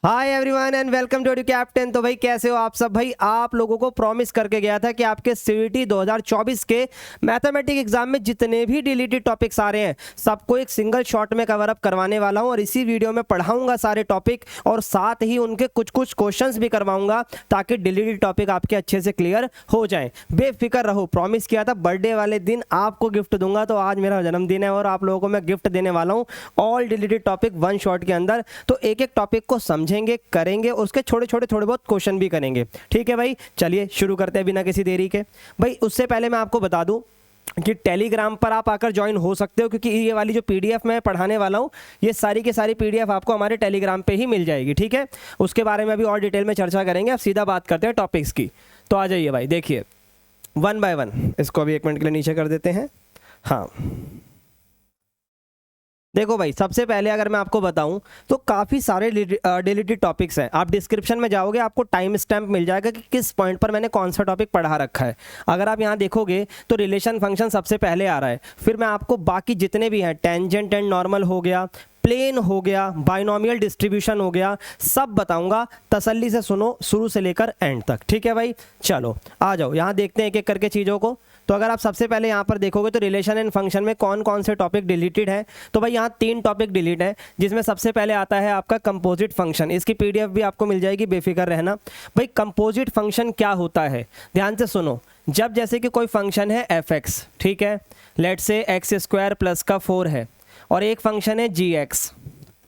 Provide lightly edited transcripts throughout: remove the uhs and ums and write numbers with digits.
Hi everyone and welcome to captain. तो भाई कैसे हो आप सब। भाई आप लोगों को प्रॉमिस करके गया था कि आपके सीईटी 2024 के मैथमेटिक्स एग्जाम में जितने भी डिलीटेड टॉपिक्स आ रहे हैं सबको एक सिंगल शॉट में कवर अप करवाने वाला हूं और इसी वीडियो में पढ़ाऊंगा सारे टॉपिक और साथ ही उनके कुछ कुछ क्वेश्चंस भी करवाऊंगा ताकि डिलीटेड टॉपिक आपके अच्छे से क्लियर हो जाए। बेफिक्र रहो, प्रॉमिस किया था बर्थडे वाले दिन आपको गिफ्ट दूंगा, तो आज मेरा जन्मदिन है और आप लोगों को मैं गिफ्ट देने वाला हूँ all deleted topic one shot के अंदर। तो एक एक टॉपिक को समझेंगे, करेंगे, उसके छोटे छोटे थोड़े बहुत क्वेश्चन भी करेंगे। ठीक है भाई, चलिए शुरू करते हैं बिना किसी देरी के। भाई उससे पहले मैं आपको बता दूं कि टेलीग्राम पर आप आकर ज्वाइन हो सकते हो, क्योंकि ये वाली जो पीडीएफ मैं पढ़ाने वाला हूँ ये सारी की सारी पीडीएफ आपको हमारे टेलीग्राम पे ही मिल जाएगी। ठीक है, उसके बारे में अभी और डिटेल में चर्चा करेंगे। अब सीधा बात करते हैं टॉपिक्स की। तो आ जाइए भाई, देखिए वन बाय वन। इसको अभी 1 मिनट के लिए नीचे कर देते हैं। हाँ देखो भाई, सबसे पहले अगर मैं आपको बताऊं तो काफ़ी सारे डिलीटेड टॉपिक्स हैं। आप डिस्क्रिप्शन में जाओगे, आपको टाइम स्टैम्प मिल जाएगा कि किस पॉइंट पर मैंने कौन सा टॉपिक पढ़ा रखा है। अगर आप यहां देखोगे तो रिलेशन फंक्शन सबसे पहले आ रहा है, फिर मैं आपको बाकी जितने भी हैं टेंजेंट एंड नॉर्मल हो गया, प्लेन हो गया, बाइनोमियल डिस्ट्रीब्यूशन हो गया, सब बताऊंगा। तसल्ली से सुनो शुरू से लेकर एंड तक। ठीक है भाई, चलो आ जाओ यहाँ देखते हैं एक एक करके चीज़ों को। तो अगर आप सबसे पहले यहाँ पर देखोगे तो रिलेशन एंड फंक्शन में कौन कौन से टॉपिक डिलीटेड है, तो भाई यहाँ 3 टॉपिक डिलीट है, जिसमें सबसे पहले आता है आपका कंपोजिट फंक्शन। इसकी पीडीएफ भी आपको मिल जाएगी, बेफिक्र रहना। भाई कंपोजिट फंक्शन क्या होता है, ध्यान से सुनो। जब जैसे कि कोई फंक्शन है एफ एक्स, ठीक है, लेट से एक्स स्क्वायर प्लस का 4 है, और एक फंक्शन है जी एक्स,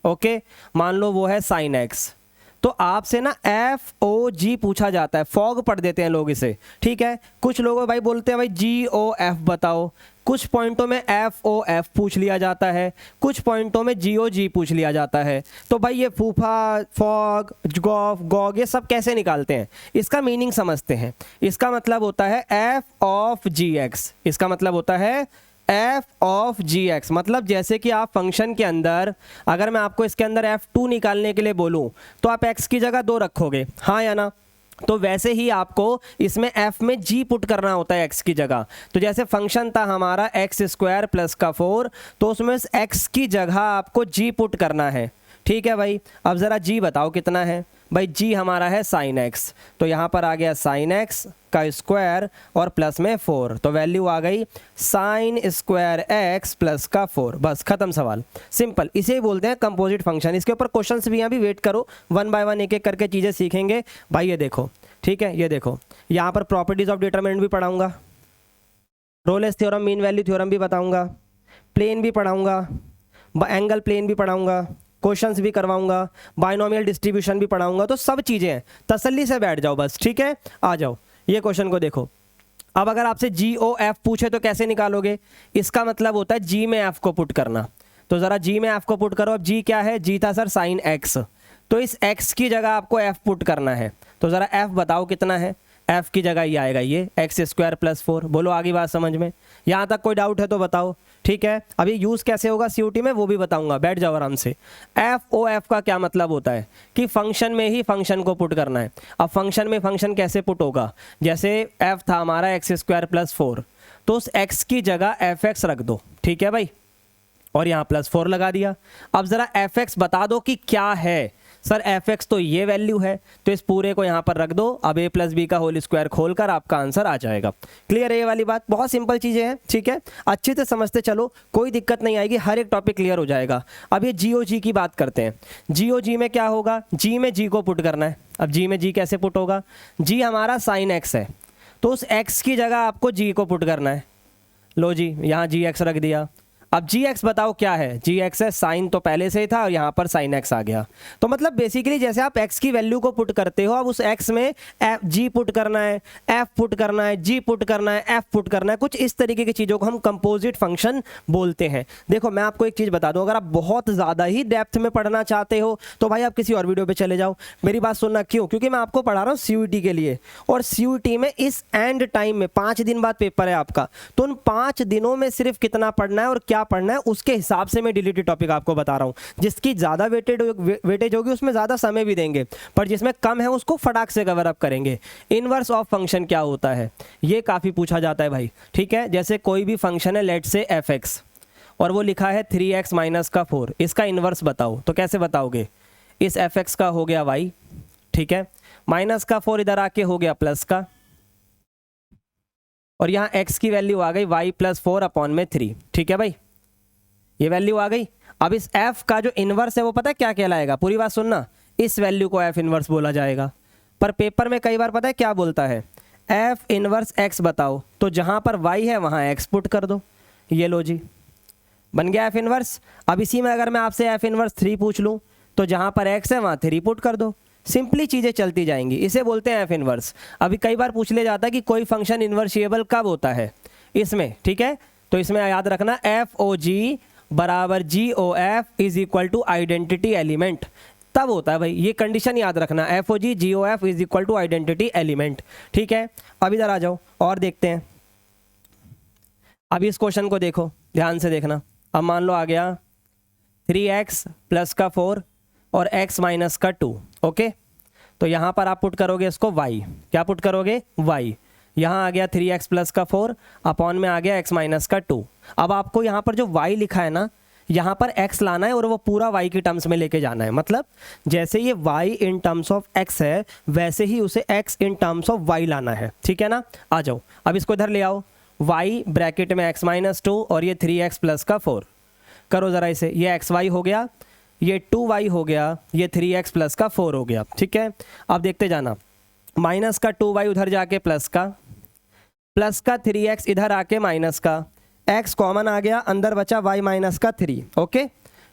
ओके, मान लो वो है साइन एक्स, तो आपसे ना एफ ओ जी पूछा जाता है। फॉग पढ़ देते हैं लोग इसे, ठीक है। कुछ लोग भाई बोलते हैं भाई जी ओ एफ बताओ, कुछ पॉइंटों में एफ ओ एफ पूछ लिया जाता है, कुछ पॉइंटों में जी ओ जी पूछ लिया जाता है। तो भाई ये फूफा, फॉग, गॉफ, गॉग, ये सब कैसे निकालते हैं, इसका मीनिंग समझते हैं। इसका मतलब होता है एफ ऑफ जी एक्स, इसका मतलब होता है एफ ऑफ जी एक्स। मतलब जैसे कि आप फंक्शन के अंदर, अगर मैं आपको इसके अंदर F2 निकालने के लिए बोलूं तो आप x की जगह 2 रखोगे, हाँ या ना। तो वैसे ही आपको इसमें f में g पुट करना होता है x की जगह। तो जैसे फंक्शन था हमारा एक्स स्क्वायर प्लस का 4, तो उसमें x की जगह आपको g पुट करना है। ठीक है भाई, अब ज़रा g बताओ कितना है। भाई g हमारा है साइन x, तो यहाँ पर आ गया साइन x का स्क्वायर और प्लस में 4, तो वैल्यू आ गई साइन स्क्वायर x प्लस का 4। बस खत्म सवाल, सिंपल। इसे ही बोलते हैं कंपोजिट फंक्शन। इसके ऊपर क्वेश्चंस भी यहाँ भी वेट करो, वन बाय वन एक एक करके चीज़ें सीखेंगे भाई। ये देखो, ठीक है, ये देखो यहाँ पर प्रॉपर्टीज ऑफ डिटरमिनेंट भी पढ़ाऊंगा, Rolle's theorem, mean value theorem भी बताऊंगा, प्लेन भी पढ़ाऊंगा, एंगल प्लेन भी पढ़ाऊंगा, क्वेश्चंस भी करवाऊंगा, बाइनोमियल डिस्ट्रीब्यूशन भी पढ़ाऊंगा। तो सब चीज़ें हैं, तसल्ली से बैठ जाओ बस। ठीक है, आ जाओ ये क्वेश्चन को देखो। अब अगर आपसे जी ओ एफ पूछे तो कैसे निकालोगे, इसका मतलब होता है जी में एफ को पुट करना। तो ज़रा जी में एफ को पुट करो। अब जी क्या है, जी था सर साइन एक्स, तो इस एक्स की जगह आपको एफ पुट करना है। तो ज़रा एफ बताओ कितना है, एफ की जगह ये आएगा ये एक्स स्क्वायर प्लस 4। बोलो आगे बात समझ में, यहाँ तक कोई डाउट है तो बताओ। ठीक है, अब ये यूज़ कैसे होगा सीयूटी में वो भी बताऊंगा, बैठ जाओ आराम से। एफ ओ एफ का क्या मतलब होता है कि फंक्शन में ही फंक्शन को पुट करना है। अब फंक्शन में फंक्शन कैसे पुट होगा, जैसे एफ था हमारा एक्स स्क्वायर प्लस 4, तो उस एक्स की जगह एफ एक्स रख दो। ठीक है भाई, और यहाँ प्लस 4 लगा दिया। अब ज़रा एफ एक्स बता दो कि क्या है। सर एफ एक्स तो ये वैल्यू है, तो इस पूरे को यहाँ पर रख दो। अब ए प्लस बी का होल स्क्वायर खोलकर आपका आंसर आ जाएगा। क्लियर है ये वाली बात, बहुत सिंपल चीज़ें हैं। ठीक है, अच्छे से समझते चलो, कोई दिक्कत नहीं आएगी, हर एक टॉपिक क्लियर हो जाएगा। अब ये जी ओ जी की बात करते हैं। जी ओ जी में क्या होगा, जी में जी को पुट करना है। अब जी में जी कैसे पुट होगा, जी हमारा साइन एक्स है, तो उस एक्स की जगह आपको जी को पुट करना है। लो जी, यहाँ जी एक्स रख दिया। अब जी एक्स बताओ क्या है, जी एक्स है, साइन तो पहले से ही था और यहाँ पर साइन एक्स आ गया। तो मतलब बेसिकली जैसे आप एक्स की वैल्यू को पुट करते हो, अब उस एक्स में एफ जी पुट करना है, एफ पुट करना है, जी पुट करना है, एफ पुट करना है। कुछ इस तरीके की चीज़ों को हम कंपोजिट फंक्शन बोलते हैं। देखो मैं आपको एक चीज़ बता दूं, अगर आप बहुत ज़्यादा ही डेप्थ में पढ़ना चाहते हो तो भाई आप किसी और वीडियो पर चले जाओ। मेरी बात सुनना, क्यों, क्योंकि मैं आपको पढ़ा रहा हूँ सीयूटी के लिए, और सीयूटी में इस एंड टाइम में 5 दिन बाद पेपर है आपका, तो उन 5 दिनों में सिर्फ कितना पढ़ना है और क्या पढ़ना है उसके हिसाब से मैं डिलीटेड टॉपिक आपको बता रहा हूं। जिसकी ज़्यादा वेटेज होगी उसमें ज़्यादा समय भी देंगे, पर जिसमें कम है उसको फटाक से कवर अप करेंगे। इनवर्स ऑफ फंक्शन क्या होता है, ये काफ़ी पूछा जाता है भाई। ठीक है, जैसे कोई भी फंक्शन है, लेट से एफ एक्स, और वो लिखा है 3x माइनस का 4, इसका इनवर्स बताओ। तो कैसे बताओगे, इस एफ एक्स का हो गया वाई, ठीक है, माइनस का 4 इधर आके हो गया प्लस का, और यहाँ x की वैल्यू आ गई y प्लस 4/3, ठीक है भाई, ये वैल्यू आ गई। अब इस f का जो इन्वर्स है वो पता है क्या कहलाएगा, पूरी बात सुनना, इस वैल्यू को f इन्वर्स बोला जाएगा। पर पेपर में कई बार पता है क्या बोलता है, f इन्वर्स x बताओ, तो जहाँ पर y है वहाँ x पुट कर दो, ये लो जी, बन गया f इन्वर्स। अब इसी में अगर मैं आपसे f इन्वर्स 3 पूछ लूँ तो जहाँ पर x है वहाँ 3 पुट कर दो, सिंपली चीज़ें चलती जाएंगी, इसे बोलते हैं f इन्वर्स। अभी कई बार पूछ ले जाता है कि कोई फंक्शन इन्वर्शिएबल कब होता है, इसमें, ठीक है, तो इसमें याद रखना एफ ओ जी बराबर G O F is equal to identity element, तब होता है भाई, ये कंडीशन याद रखना, F O G O F is equal to identity element, ठीक है। अब इधर आ जाओ और देखते हैं, अब इस क्वेश्चन को देखो, ध्यान से देखना। अब मान लो आ गया 3x प्लस का 4 और x माइनस का 2, ओके, तो यहाँ पर आप पुट करोगे इसको y, क्या पुट करोगे y, यहाँ आ गया 3x प्लस का 4 अपॉन में आ गया x माइनस का 2। अब आपको यहाँ पर जो y लिखा है ना, यहाँ पर x लाना है और वो पूरा y के टर्म्स में लेके जाना है, मतलब जैसे ये y in terms of x है वैसे ही उसे x in terms of y लाना है, ठीक है ना। आ जाओ अब इसको इधर ले आओ, y ब्रैकेट में x माइनस 2 और ये 3x प्लस का 4, करो ज़रा इसे, ये xy हो गया, ये 2y हो गया, ये 3x प्लस का 4 हो गया, ठीक है। अब देखते जाना, माइनस का 2y उधर जाके प्लस का 3x इधर आके माइनस का, x कॉमन आ गया, अंदर बचा y माइनस का 3, ओके,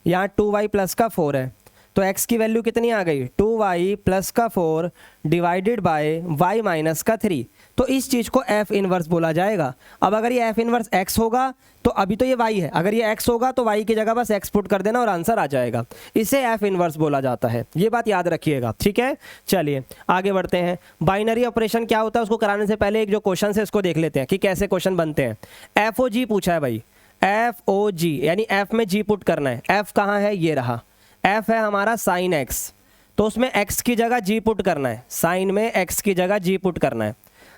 यहाँ 2y प्लस का 4 है, तो x की वैल्यू कितनी आ गई, 2y प्लस का 4 डिवाइडेड बाय y माइनस का 3, तो इस चीज़ को f इन्वर्स बोला जाएगा। अब अगर ये f इन्वर्स x होगा तो अभी तो ये y है, अगर ये x होगा तो y की जगह बस x पुट कर देना और आंसर आ जाएगा, इसे f इन्वर्स बोला जाता है, ये बात याद रखिएगा, ठीक है। चलिए आगे बढ़ते हैं, बाइनरी ऑपरेशन क्या होता है उसको कराने से पहले एक जो क्वेश्चन है इसको देख लेते हैं कि कैसे क्वेश्चन बनते हैं। एफ ओ जी पूछा है भाई, एफ ओ जी यानी f में g पुट करना है, f कहाँ है, ये रहा, f है हमारा साइन x, तो उसमें x की जगह g पुट करना है, साइन में x की जगह g पुट करना है।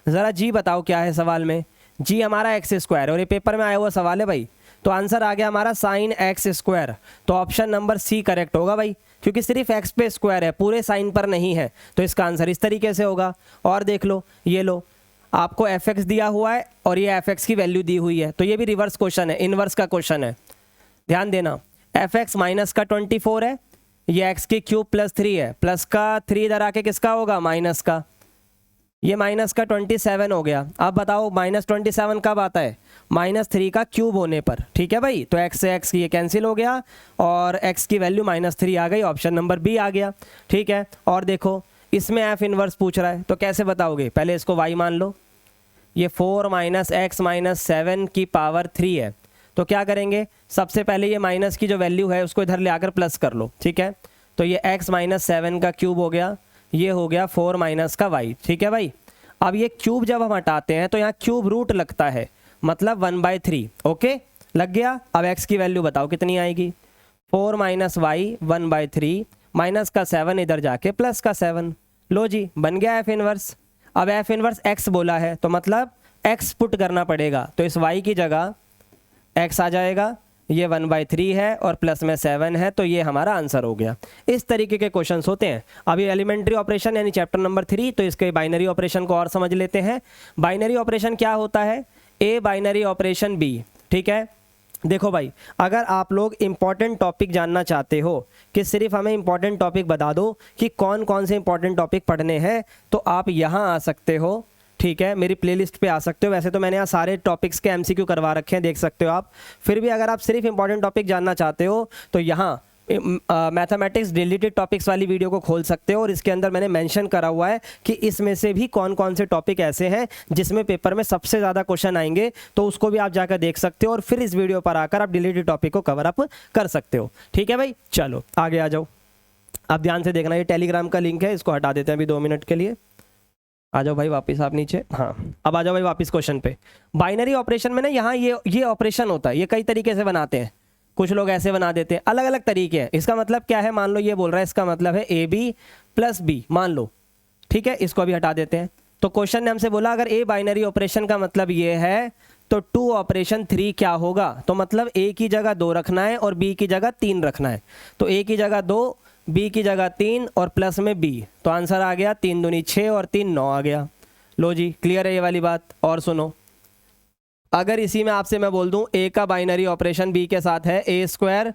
ज़रा जी बताओ क्या है सवाल में, जी हमारा एक्स स्क्वायर, और ये पेपर में आया हुआ सवाल है भाई, तो आंसर आ गया हमारा साइन एक्स स्क्वायर, तो ऑप्शन नंबर सी करेक्ट होगा भाई, क्योंकि सिर्फ एक्स पे स्क्वायर है, पूरे साइन पर नहीं है, तो इसका आंसर इस तरीके से होगा। और देख लो, ये लो, आपको एफ एक्स दिया हुआ है और ये एफ एक्स की वैल्यू दी हुई है, तो ये भी रिवर्स क्वेश्चन है, इनवर्स का क्वेश्चन है, ध्यान देना। एफ एक्स माइनस का 24 है, ये एक्स की क्यूब प्लस 3 है, प्लस का 3 इधर आके किसका होगा, माइनस का, ये माइनस का 27 हो गया। अब बताओ माइनस 27 कब आता है, -3 का क्यूब होने पर, ठीक है भाई, तो x से x ये कैंसिल हो गया और x की वैल्यू -3 आ गई, ऑप्शन नंबर बी आ गया, ठीक है। और देखो इसमें f इन्वर्स पूछ रहा है, तो कैसे बताओगे, पहले इसको y मान लो, ये 4 - x - 7 की पावर 3 है, तो क्या करेंगे, सबसे पहले ये माइनस की जो वैल्यू है उसको इधर ले आकर प्लस कर लो, ठीक है, तो ये x - 7 का क्यूब हो गया, ये हो गया 4 माइनस का y, ठीक है भाई। अब ये क्यूब जब हम हटाते हैं तो यहाँ क्यूब रूट लगता है, मतलब 1/3, ओके, लग गया। अब x की वैल्यू बताओ कितनी आएगी, 4 - y 1/3 माइनस का 7 इधर जाके प्लस का 7, लो जी बन गया f इन्वर्स। अब f इन्वर्स x बोला है तो मतलब x पुट करना पड़ेगा, तो इस y की जगह x आ जाएगा, ये 1/3 है और प्लस में 7 है, तो ये हमारा आंसर हो गया। इस तरीके के क्वेश्चंस होते हैं। अभी एलिमेंट्री ऑपरेशन यानी चैप्टर नंबर 3, तो इसके बाइनरी ऑपरेशन को और समझ लेते हैं। बाइनरी ऑपरेशन क्या होता है, ए बाइनरी ऑपरेशन बी, ठीक है। देखो भाई, अगर आप लोग इंपॉर्टेंट टॉपिक जानना चाहते हो कि सिर्फ हमें इंपॉर्टेंट टॉपिक बता दो कि कौन कौन से इंपॉर्टेंट टॉपिक पढ़ने हैं, तो आप यहाँ आ सकते हो, ठीक है, मेरी प्लेलिस्ट पे आ सकते हो। वैसे तो मैंने यहाँ सारे टॉपिक्स के एमसीक्यू करवा रखे हैं, देख सकते हो आप। फिर भी अगर आप सिर्फ इंपॉर्टेंट टॉपिक जानना चाहते हो तो यहाँ मैथमेटिक्स डिलीटेड टॉपिक्स वाली वीडियो को खोल सकते हो, और इसके अंदर मैंने मेंशन करा हुआ है कि इसमें से भी कौन कौन से टॉपिक ऐसे हैं जिसमें पेपर में सबसे ज़्यादा क्वेश्चन आएंगे, तो उसको भी आप जाकर देख सकते हो और फिर इस वीडियो पर आकर आप डिलीटेड टॉपिक को कवर अप कर सकते हो, ठीक है भाई। चलो आगे आ जाओ, आप ध्यान से देखना, ये टेलीग्राम का लिंक है, इसको हटा देते हैं अभी 2 मिनट के लिए। आ जाओ भाई वापस आप नीचे, हाँ अब आ जाओ भाई वापस क्वेश्चन पे। बाइनरी ऑपरेशन में ना यहाँ ये ऑपरेशन होता है, ये कई तरीके से बनाते हैं, कुछ लोग ऐसे बना देते हैं, अलग अलग तरीके हैं। इसका मतलब क्या है, मान लो ये बोल रहा है, इसका मतलब है AB + B, मान लो, ठीक है, इसको अभी हटा देते हैं। तो क्वेश्चन ने हमसे बोला अगर ए बाइनरी ऑपरेशन का मतलब ये है तो 2 ऑपरेशन 3 क्या होगा, तो मतलब A की जगह 2 रखना है और B की जगह 3 रखना है, तो A की जगह 2, बी की जगह 3 और प्लस में बी, तो आंसर आ गया 3 दूनी 6 और 3 9 आ गया। लो जी, क्लियर है ये वाली बात। और सुनो, अगर इसी में आपसे मैं बोल दूं ए का बाइनरी ऑपरेशन बी के साथ है ए स्क्वायर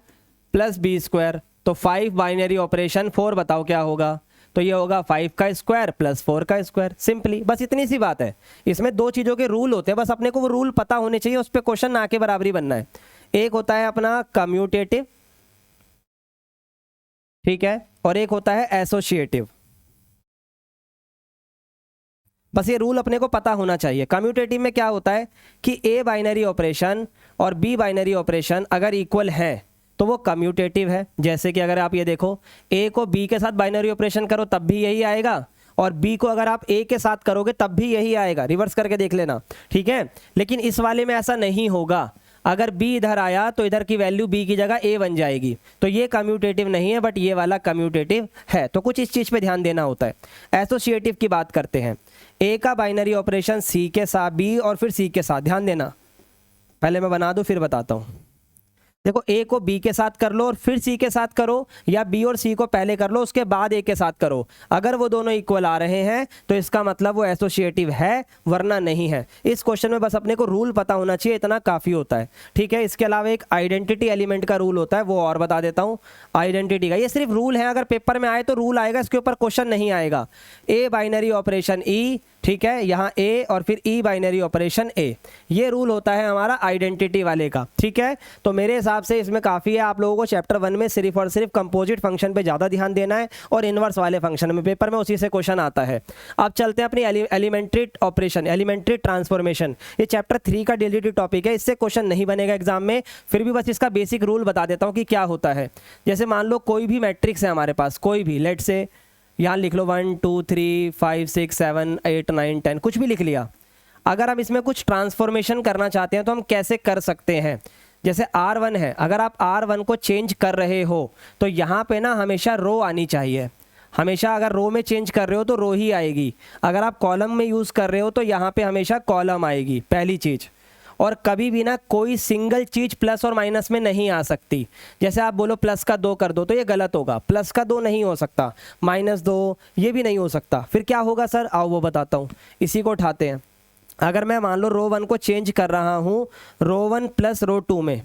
प्लस बी स्क्वायर, तो 5 बाइनरी ऑपरेशन 4 बताओ क्या होगा? तो ये होगा 5 का स्क्वायर प्लस 4 का स्क्वायर। सिंपली बस इतनी सी बात है। इसमें दो चीज़ों के रूल होते हैं, बस अपने को वो रूल पता होने चाहिए, उस पर क्वेश्चन ना के बराबरी बनना है। एक होता है अपना कम्यूटेटिव, ठीक है, और एक होता है एसोसिएटिव। बस ये रूल अपने को पता होना चाहिए। कम्यूटेटिव में क्या होता है कि ए बाइनरी ऑपरेशन और बी बाइनरी ऑपरेशन अगर इक्वल है तो वो कम्यूटेटिव है। जैसे कि अगर आप ये देखो, ए को बी के साथ बाइनरी ऑपरेशन करो तब भी यही आएगा, और बी को अगर आप ए के साथ करोगे तब भी यही आएगा। रिवर्स करके देख लेना, ठीक है। लेकिन इस वाले में ऐसा नहीं होगा। अगर बी इधर आया तो इधर की वैल्यू बी की जगह ए बन जाएगी, तो ये कम्यूटेटिव नहीं है, बट ये वाला कम्यूटेटिव है। तो कुछ इस चीज़ पे ध्यान देना होता है। एसोसिएटिव की बात करते हैं। ए का बाइनरी ऑपरेशन सी के साथ, बी और फिर सी के साथ, ध्यान देना, पहले मैं बना दूं फिर बताता हूँ। देखो, ए को बी के साथ कर लो और फिर सी के साथ करो, या बी और सी को पहले कर लो उसके बाद ए के साथ करो। अगर वो दोनों इक्वल आ रहे हैं तो इसका मतलब वो एसोसिएटिव है, वरना नहीं है। इस क्वेश्चन में बस अपने को रूल पता होना चाहिए, इतना काफ़ी होता है, ठीक है। इसके अलावा एक आइडेंटिटी एलिमेंट का रूल होता है, वो और बता देता हूँ। आइडेंटिटी का ये सिर्फ रूल है, अगर पेपर में आए तो रूल आएगा, इसके ऊपर क्वेश्चन नहीं आएगा। ए बाइनरी ऑपरेशन ई, ठीक है, यहाँ ए और फिर ई बाइनरी ऑपरेशन ए, ये रूल होता है हमारा आइडेंटिटी वाले का, ठीक है। तो मेरे हिसाब से इसमें काफ़ी है। आप लोगों को चैप्टर 1 में सिर्फ और सिर्फ कंपोजिट फंक्शन पे ज़्यादा ध्यान देना है, और इनवर्स वाले फंक्शन में पेपर में उसी से क्वेश्चन आता है। अब चलते हैं अपनी एलिमेंट्री ऑपरेशन, एलिमेंट्री ट्रांसफॉर्मेशन। ये चैप्टर 3 का डेलीटी टॉपिक है, इससे क्वेश्चन नहीं बनेगा एग्जाम में, फिर भी बस इसका बेसिक रूल बता देता हूँ कि क्या होता है। जैसे मान लो कोई भी मैट्रिक्स है हमारे पास, कोई भी, लेट से यहाँ लिख लो 1 2 3 5 6 7 8 9 10, कुछ भी लिख लिया। अगर हम इसमें कुछ ट्रांसफॉर्मेशन करना चाहते हैं तो हम कैसे कर सकते हैं? जैसे R1 है, अगर आप R1 को चेंज कर रहे हो तो यहाँ पे ना हमेशा रो आनी चाहिए। हमेशा अगर रो में चेंज कर रहे हो तो रो ही आएगी। अगर आप कॉलम में यूज़ कर रहे हो तो यहाँ पे हमेशा कॉलम आएगी, पहली चीज़। और कभी भी ना कोई सिंगल चीज़ प्लस और माइनस में नहीं आ सकती। जैसे आप बोलो प्लस का 2 कर दो तो ये गलत होगा, प्लस का 2 नहीं हो सकता, -2 ये भी नहीं हो सकता। फिर क्या होगा सर? आओ वो बताता हूँ। इसी को उठाते हैं। अगर मैं मान लो रो 1 को चेंज कर रहा हूँ रो 1 प्लस रो 2 में,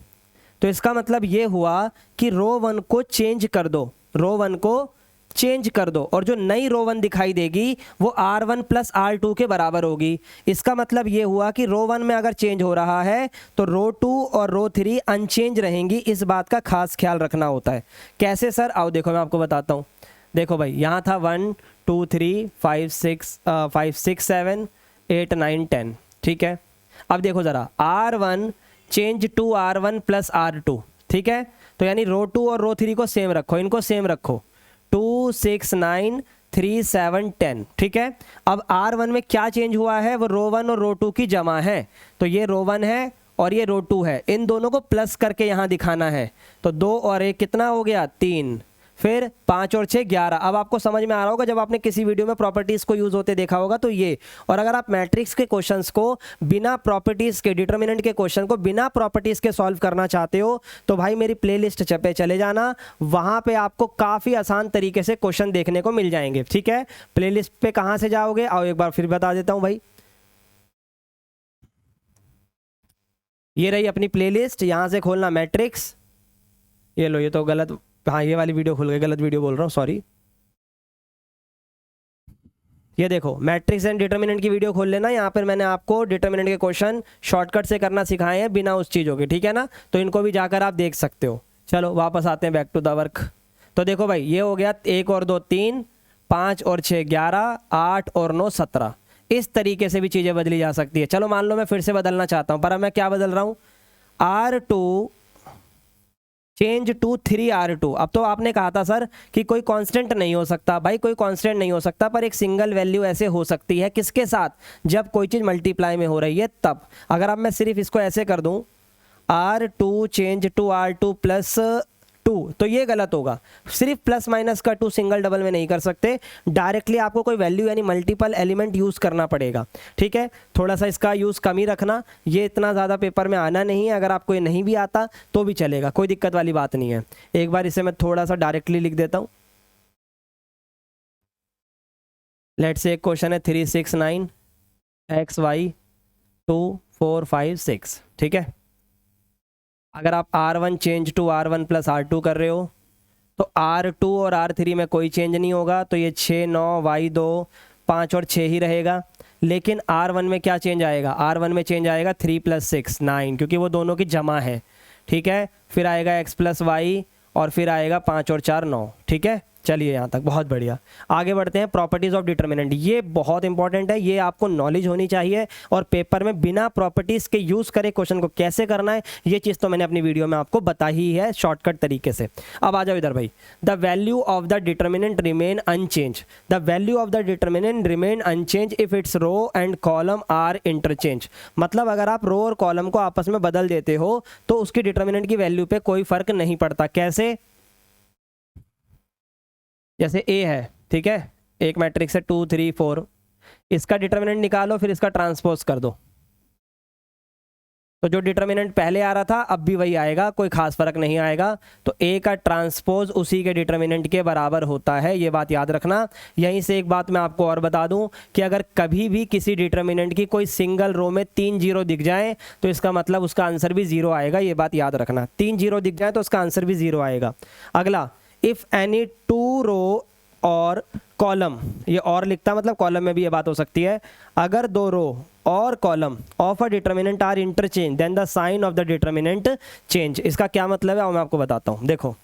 तो इसका मतलब ये हुआ कि रो 1 को चेंज कर दो, रो 1 को चेंज कर दो, और जो नई रो 1 दिखाई देगी वो R1 प्लस R2 के बराबर होगी। इसका मतलब ये हुआ कि रो 1 में अगर चेंज हो रहा है तो रो 2 और रो 3 अनचेंज रहेंगी। इस बात का खास ख्याल रखना होता है। कैसे सर? आओ देखो, मैं आपको बताता हूँ। देखो भाई, यहाँ था 1 2 3 5 6 7 8 9 10, ठीक है। अब देखो ज़रा, R1 change to R1 plus R2, ठीक है। तो यानी रो 2 और रो 3 को सेम रखो, इनको सेम रखो, 2 6 9 3 7 10, ठीक है। अब R1 में क्या चेंज हुआ है? वो रो 1 और रो 2 की जमा है, तो ये रो 1 है और ये रो 2 है, इन दोनों को प्लस करके यहाँ दिखाना है। तो 2 और 1 कितना हो गया? 3, फिर 5 और 6 11। अब आपको समझ में आ रहा होगा, जब आपने किसी वीडियो में प्रॉपर्टीज़ को यूज़ होते देखा होगा तो ये। और अगर आप मैट्रिक्स के क्वेश्चंस को बिना प्रॉपर्टीज़ के, डिटर्मिनेंट के क्वेश्चन को बिना प्रॉपर्टीज़ के सॉल्व करना चाहते हो तो भाई मेरी प्लेलिस्ट पे चले जाना, वहाँ पे आपको काफ़ी आसान तरीके से क्वेश्चन देखने को मिल जाएंगे, ठीक है। प्लेलिस्ट पे कहाँ से जाओगे? आओ एक बार फिर बता देता हूँ भाई। ये रही अपनी प्लेलिस्ट, यहाँ से खोलना मैट्रिक्स। ये लो, ये तो गलत, हाँ ये वाली वीडियो खुल गई, गलत वीडियो बोल रहा हूँ, सॉरी। ये देखो, मैट्रिक्स एंड डिटर्मिनेंट की वीडियो खोल लेना। यहाँ पर मैंने आपको डिटर्मिनेंट के क्वेश्चन शॉर्टकट से करना सिखाए हैं, बिना उस चीज़ों के, ठीक है ना। तो इनको भी जाकर आप देख सकते हो। चलो वापस आते हैं, बैक टू द वर्क। तो देखो भाई, ये हो गया 1 और 2 3, 5 और 6 11, 8 और 9 17। इस तरीके से भी चीज़ें बदली जा सकती है। चलो मान लो मैं फिर से बदलना चाहता हूँ, पर अब मैं क्या बदल रहा हूँ? R2 change to 3R2। अब तो आपने कहा था सर कि कोई कांस्टेंट नहीं हो सकता। भाई कोई कांस्टेंट नहीं हो सकता, पर एक सिंगल वैल्यू ऐसे हो सकती है। किसके साथ? जब कोई चीज़ मल्टीप्लाई में हो रही है तब। अगर अब मैं सिर्फ इसको ऐसे कर दूं R2 change to R2 plus 2, तो ये गलत होगा। सिर्फ प्लस माइनस का 2 सिंगल डबल में नहीं कर सकते, डायरेक्टली आपको कोई वैल्यू यानी मल्टीपल एलिमेंट यूज़ करना पड़ेगा, ठीक है। थोड़ा सा इसका यूज़ कम ही रखना, ये इतना ज़्यादा पेपर में आना नहीं है। अगर आपको ये नहीं भी आता तो भी चलेगा, कोई दिक्कत वाली बात नहीं है। एक बार इसे मैं थोड़ा सा डायरेक्टली लिख देता हूँ। लेट्स से एक क्वेश्चन है 3 6 9 एक्स वाई 2 4 5 6, ठीक है। अगर आप R1 change to R1 plus R2 कर रहे हो तो R2 और R3 में कोई चेंज नहीं होगा, तो ये 6 9 y2 5 और 6 ही रहेगा। लेकिन R1 में क्या चेंज आएगा, R1 में चेंज आएगा 3 + 6 9, क्योंकि वो दोनों की जमा है, ठीक है। फिर आएगा x + y और फिर आएगा 5 और 4 9, ठीक है। चलिए यहाँ तक बहुत बढ़िया। आगे बढ़ते हैं, प्रॉपर्टीज़ ऑफ डिटर्मिनेंट। ये बहुत इंपॉर्टेंट है, ये आपको नॉलेज होनी चाहिए, और पेपर में बिना प्रॉपर्टीज़ के यूज़ करे क्वेश्चन को कैसे करना है ये चीज़ तो मैंने अपनी वीडियो में आपको बताई ही है शॉर्टकट तरीके से। अब आ जाओ इधर भाई। The value of the determinant remain unchanged. The value of the determinant remain unchanged if its row and column are interchanged. मतलब अगर आप रो और कॉलम को आपस में बदल देते हो तो उसकी डिटर्मिनेंट की वैल्यू पे कोई फर्क नहीं पड़ता। कैसे? जैसे ए है, ठीक है, एक मैट्रिक्स है 2 3 4, इसका डिटर्मिनेंट निकालो फिर इसका ट्रांसपोज कर दो, तो जो डिटर्मिनेंट पहले आ रहा था अब भी वही आएगा, कोई खास फर्क नहीं आएगा। तो ए का ट्रांसपोज उसी के डिटर्मिनेंट के बराबर होता है, ये बात याद रखना। यहीं से एक बात मैं आपको और बता दूं कि अगर कभी भी किसी डिटर्मिनेंट की कोई सिंगल रो में 3 जीरो दिख जाए तो इसका मतलब उसका आंसर भी 0 आएगा, ये बात याद रखना। 3 जीरो दिख जाए तो उसका आंसर भी 0 आएगा। अगला, इफ़ एनी 2 रो और कॉलम, ये और लिखता मतलब कॉलम में भी ये बात हो सकती है। अगर 2 रो और column of a determinant are interchanged then the sign of the determinant change. इसका क्या मतलब है वो मैं आपको बताता हूँ। देखो,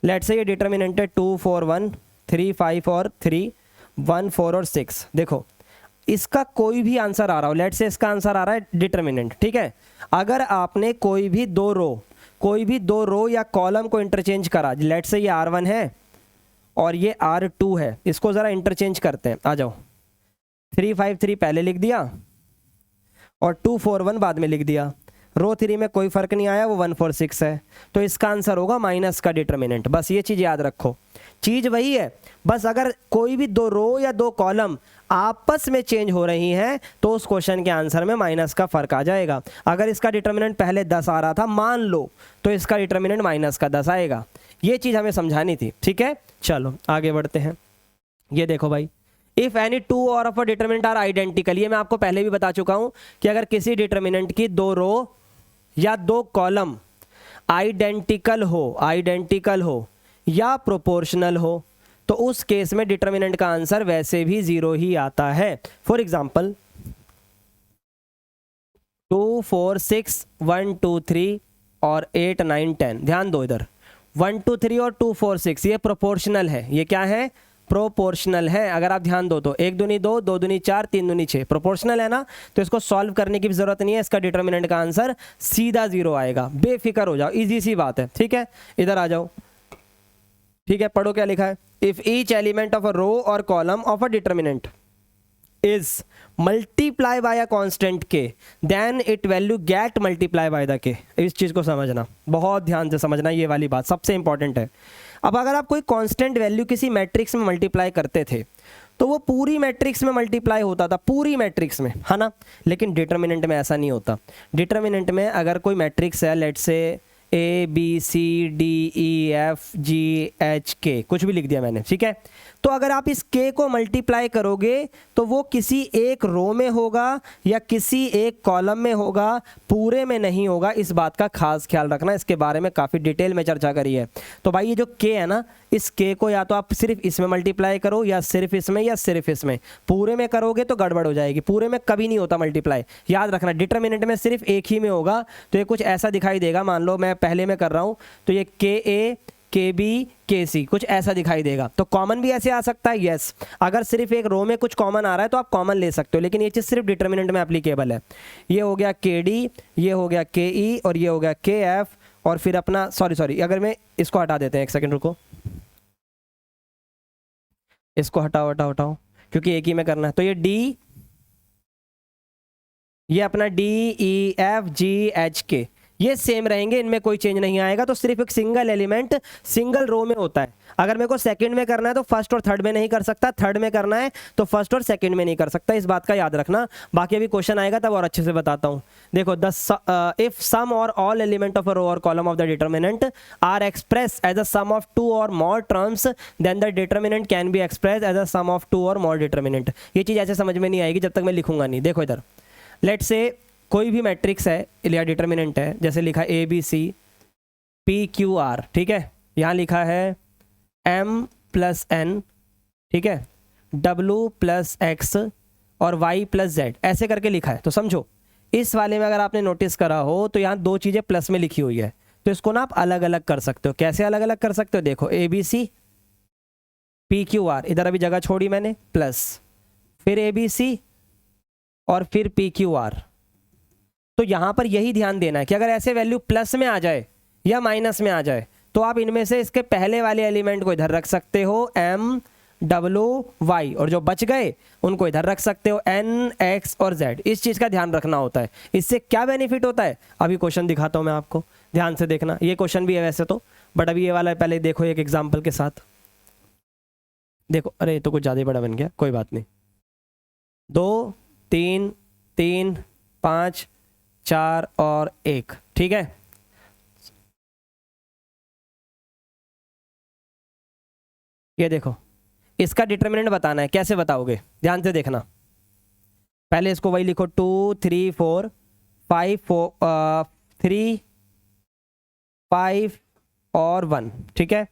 लेट्स से ये डिटर्मिनेंट है 2 4 1 3 5 और 3 1 4 और 6। देखो, इसका कोई भी आंसर आ रहा हो, लेट्स से इसका आंसर आ रहा है डिटर्मिनेंट, ठीक है। अगर आपने कोई भी दो रो या कॉलम को इंटरचेंज करा, लेट्स से ये R1 है और ये R2 है, इसको ज़रा इंटरचेंज करते हैं। आ जाओ, 3 5 3 पहले लिख दिया और 2 4 1 बाद में लिख दिया। रो 3 में कोई फर्क नहीं आया, वो 1 4 6 है, तो इसका आंसर होगा माइनस का डिटर्मिनेंट। बस ये चीज़ याद रखो, चीज़ वही है, बस अगर कोई भी 2 रो या 2 कॉलम आपस में चेंज हो रही हैं तो उस क्वेश्चन के आंसर में माइनस का फर्क आ जाएगा। अगर इसका डिटर्मिनेंट पहले 10 आ रहा था मान लो, तो इसका डिटर्मिनेंट माइनस का 10 आएगा। ये चीज़ हमें समझानी थी, ठीक है। चलो आगे बढ़ते हैं। ये देखो भाई, इफ़ एनी 2 और of a determinant are identical, ये मैं आपको पहले भी बता चुका हूं कि अगर किसी डिटर्मिनेंट की 2 रो या 2 कॉलम आइडेंटिकल हो या प्रोपोर्शनल हो तो उस केस में डिटर्मिनेंट का आंसर वैसे भी 0 ही आता है। फॉर एग्जाम्पल 2 4 6 1 2 3 और 8 9 10, ध्यान दो इधर, 1 2 3 और 2 4 6 ये प्रोपोर्शनल है। ये क्या है? प्रोपोर्शनल है। अगर आप ध्यान दो तो 1 दूनी 2 2 दूनी 4 3 दूनी 6 प्रोपोर्शनल है ना, तो इसको सॉल्व करने की भी जरूरत नहीं है, इसका डिटर्मिनेंट का आंसर सीधा 0 आएगा। बेफिक्र हो जाओ, इजी सी बात है, ठीक है। इधर आ जाओ, ठीक है, पढ़ो क्या लिखा है। If each element of a row और column of a determinant is multiply by a constant k then it value get multiply by the k। इस चीज़ को समझना, बहुत ध्यान से समझना, ये वाली बात सबसे इंपॉर्टेंट है। अब अगर आप कोई कांस्टेंट वैल्यू किसी मैट्रिक्स में मल्टीप्लाई करते थे तो वो पूरी मैट्रिक्स में मल्टीप्लाई होता था, पूरी मैट्रिक्स में, है ना। लेकिन डिटर्मिनेंट में ऐसा नहीं होता। डिटर्मिनेंट में अगर कोई मैट्रिक्स है, लेट्स से ABCDEFGHK, कुछ भी लिख दिया मैंने, ठीक है, तो अगर आप इस k को मल्टीप्लाई करोगे तो वो किसी एक रो में होगा या किसी एक कॉलम में होगा, पूरे में नहीं होगा। इस बात का खास ख्याल रखना, इसके बारे में काफ़ी डिटेल में चर्चा करी है। तो भाई ये जो k है ना, इस k को या तो आप सिर्फ इसमें मल्टीप्लाई करो या सिर्फ इसमें या सिर्फ इसमें, पूरे में करोगे तो गड़बड़ हो जाएगी। पूरे में कभी नहीं होता मल्टीप्लाई, याद रखना। डिटर्मिनेंट में सिर्फ एक ही में होगा, तो ये कुछ ऐसा दिखाई देगा। मान लो मैं पहले में कर रहा हूँ तो ये KA KB KC कुछ ऐसा दिखाई देगा। तो कॉमन भी ऐसे आ सकता है, यस। अगर सिर्फ एक रो में कुछ कॉमन आ रहा है तो आप कॉमन ले सकते हो, लेकिन ये चीज़ सिर्फ डिटर्मिनेंट में एप्लीकेबल है। ये हो गया KD, ये हो गया KE और ये हो गया KF, और फिर अपना सॉरी अगर मैं इसको हटा देते हैं, एक सेकंड रुको, इसको हटाओ क्योंकि एक ही में करना है। तो ये D, ये अपना DEFGHK, ये सेम रहेंगे, इनमें कोई चेंज नहीं आएगा। तो सिर्फ एक सिंगल एलिमेंट सिंगल रो में होता है। अगर मेरे को सेकंड में करना है तो फर्स्ट और थर्ड में नहीं कर सकता, थर्ड में करना है तो फर्स्ट और सेकंड में नहीं कर सकता, इस बात का याद रखना। बाकी अभी क्वेश्चन आएगा तब और अच्छे से बताता हूँ। देखो if some or all element of a row और column of the determinant are express as a sum of two or more terms then the determinant can be express as a sum of two or more determinant. ये चीज़ ऐसे समझ में नहीं आएगी जब तक मैं लिखूंगा नहीं। देखो इधर लेट से कोई भी मैट्रिक्स है या डिटर्मिनेंट है, जैसे लिखा A B C P Q R, ठीक है। यहाँ लिखा है m प्लस n, ठीक है, w प्लस x और y प्लस z, ऐसे करके लिखा है। तो समझो इस वाले में अगर आपने नोटिस करा हो तो यहाँ दो चीज़ें प्लस में लिखी हुई है, तो इसको ना आप अलग अलग कर सकते हो। कैसे अलग अलग कर सकते हो? देखो A B C P Q R, इधर अभी जगह छोड़ी मैंने, प्लस फिर ए बी सी और फिर पी क्यू आर। तो यहाँ पर यही ध्यान देना है कि अगर ऐसे वैल्यू प्लस में आ जाए या माइनस में आ जाए तो आप इनमें से इसके पहले वाले एलिमेंट को इधर रख सकते हो m w y, और जो बच गए उनको इधर रख सकते हो n x और z। इस चीज़ का ध्यान रखना होता है। इससे क्या बेनिफिट होता है अभी क्वेश्चन दिखाता हूँ मैं आपको, ध्यान से देखना। ये क्वेश्चन भी है वैसे तो, बट अभी ये वाला पहले देखो एक एग्जाम्पल के साथ। देखो अरे तो कुछ ज़्यादा ही बड़ा बन गया, कोई बात नहीं। 2 3 3 5 4 और 1, ठीक है। ये देखो इसका डिटर्मिनेंट बताना है, कैसे बताओगे ध्यान से देखना। पहले इसको वही लिखो 2 3 4 5 3 5 और 1, ठीक है।